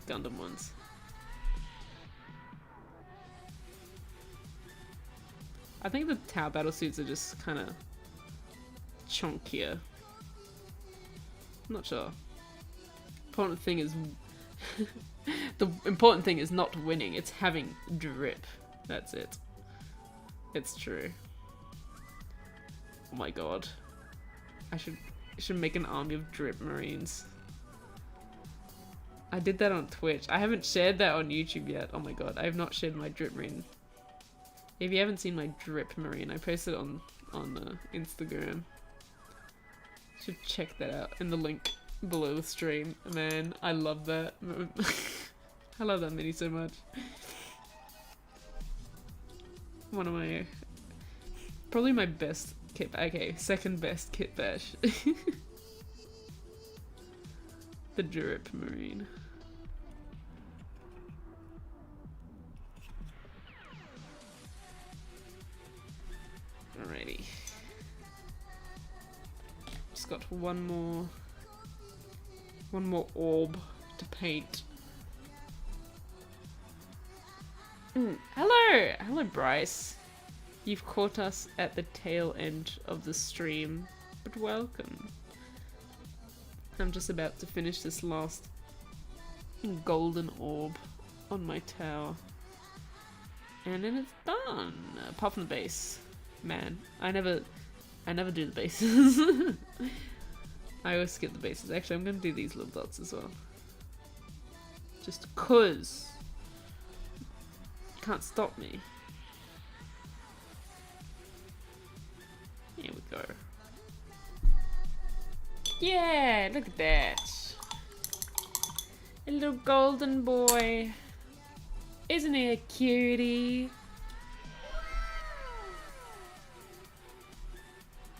Gundam ones. I think the Tau battlesuits are just kind of chunkier. I'm not sure. Important thing is the important thing is not winning, it's having drip. That's it. It's true. Oh my god. I should make an army of drip marines. I did that on Twitch. I haven't shared that on YouTube yet. Oh my god, I have not shared my drip marine. If you haven't seen my drip marine, I posted it on Instagram. Should check that out in the link below the stream. Man, I love that. I love that mini so much. One of my, probably my best kit, okay, second best kit bash. The drip marine. Alrighty. Just got one more orb to paint. Hello Bryce. You've caught us at the tail end of the stream, but welcome. I'm just about to finish this last golden orb on my tower. And then it's done. Apart from the base. Man, I never do the bases. I always skip the bases. Actually, I'm gonna do these little dots as well. Just cause. You can't stop me. Here we go. Yeah, look at that. A little golden boy. Isn't he a cutie?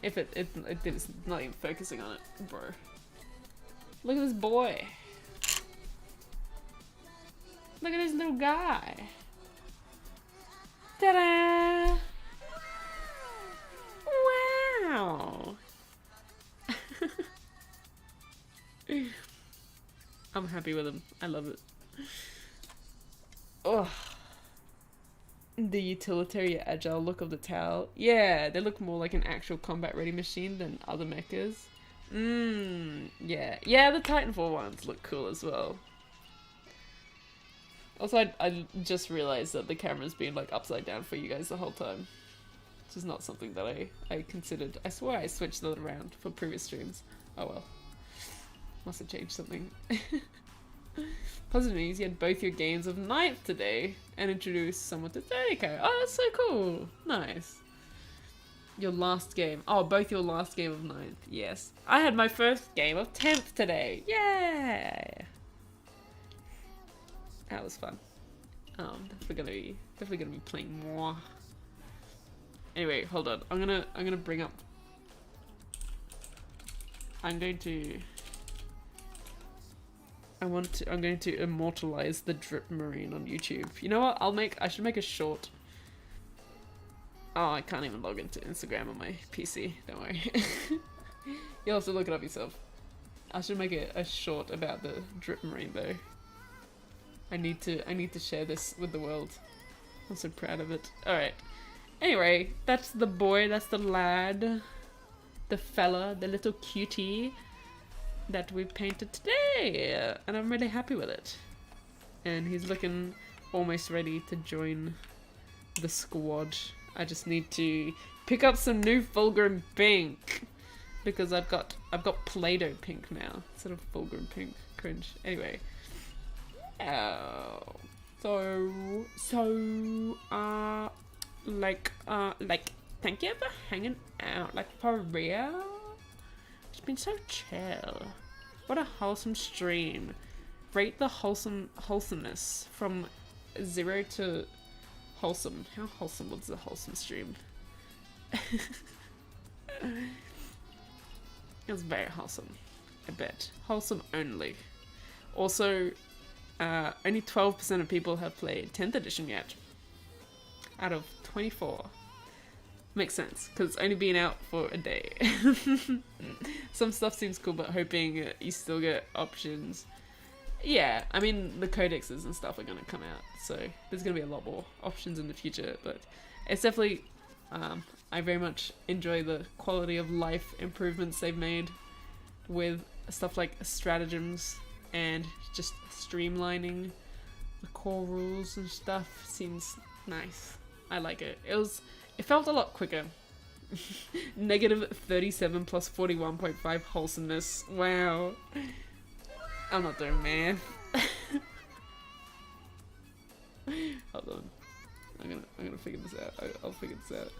If it's not even focusing on it, bro. Look at this boy. Look at this little guy. Ta-da! Wow! I'm happy with him. I love it. Ugh. The utilitarian agile look of the Tau. Yeah, they look more like an actual combat ready machine than other mechas. Yeah. Yeah, the Titanfall ones look cool as well. Also, I just realized that the camera's been like upside down for you guys the whole time. Which is not something that I considered. I swear I switched that around for previous streams. Oh well. Must have changed something. Positive news, you had both your games of 9th today and introduced someone to 30k. Oh, that's so cool. Nice. Your last game. Oh, both your last game of 9th. Yes. I had my first game of 10th today. Yay! That was fun. Definitely gonna be playing more. Anyway, hold on. I'm gonna bring up. I'm going to immortalize the drip marine on YouTube. You know what? I should make a short. Oh, I can't even log into Instagram on my PC. Don't worry. You'll have to look it up yourself. I should make a short about the drip marine though. I need to share this with the world. I'm so proud of it. Alright. Anyway, that's the boy, that's the lad. The fella, the little cutie that we painted today. And I'm really happy with it. And he's looking almost ready to join the squad. I just need to pick up some new Fulgrim pink. Because I've got Play-Doh pink now. Instead of Fulgrim pink. Cringe. Anyway. Thank you for hanging out. Like, for real? It's been so chill. What a wholesome stream. Rate the wholesomeness from 0 to wholesome. How wholesome was the wholesome stream? It was very wholesome. I bet. Wholesome only. Also, only 12% of people have played 10th edition yet. Out of 24. Makes sense, because it's only been out for a day. Some stuff seems cool, but hoping you still get options. Yeah, I mean, the codexes and stuff are going to come out, so there's going to be a lot more options in the future, but it's definitely, I very much enjoy the quality of life improvements they've made with stuff like stratagems and just streamlining the core rules and stuff. Seems nice. I like it. It felt a lot quicker. Negative 37 plus 41.5 wholesomeness. Wow. I'm not doing math. Hold on. I'm gonna figure this out. I'll figure this out.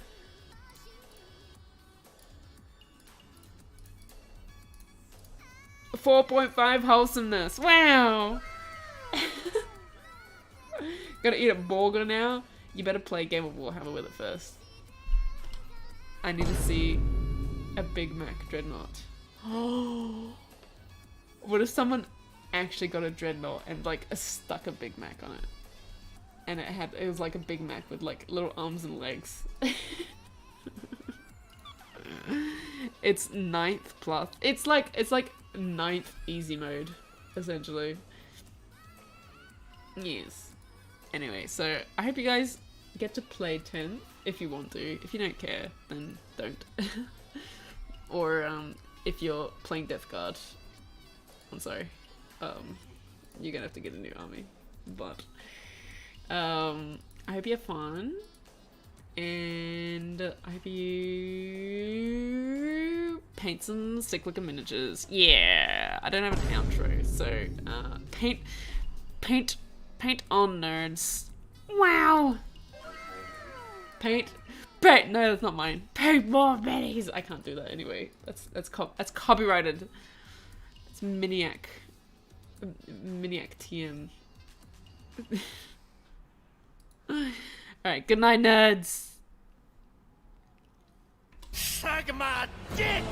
.5 wholesomeness. Wow. Gotta eat a burger now. You better play a game of Warhammer with it first. I need to see a Big Mac Dreadnought. Oh. What if someone actually got a Dreadnought and like stuck a Big Mac on it? And it was like a Big Mac with like little arms and legs. It's 9th plus. It's like 9th easy mode, essentially. Yes. Anyway, so I hope you guys get to play 10th if you want to. If you don't care, then don't. Or if you're playing Death Guard, I'm sorry. You're gonna have to get a new army. But I hope you have fun. And I hope you paint some cyclical miniatures. Yeah, I don't have an outro, so paint on, nerds. Wow. Paint. No, that's not mine. Paint more minis. I can't do that anyway. That's copyrighted. It's Miniac TM. Alright, good night, nerds. Suck my dick!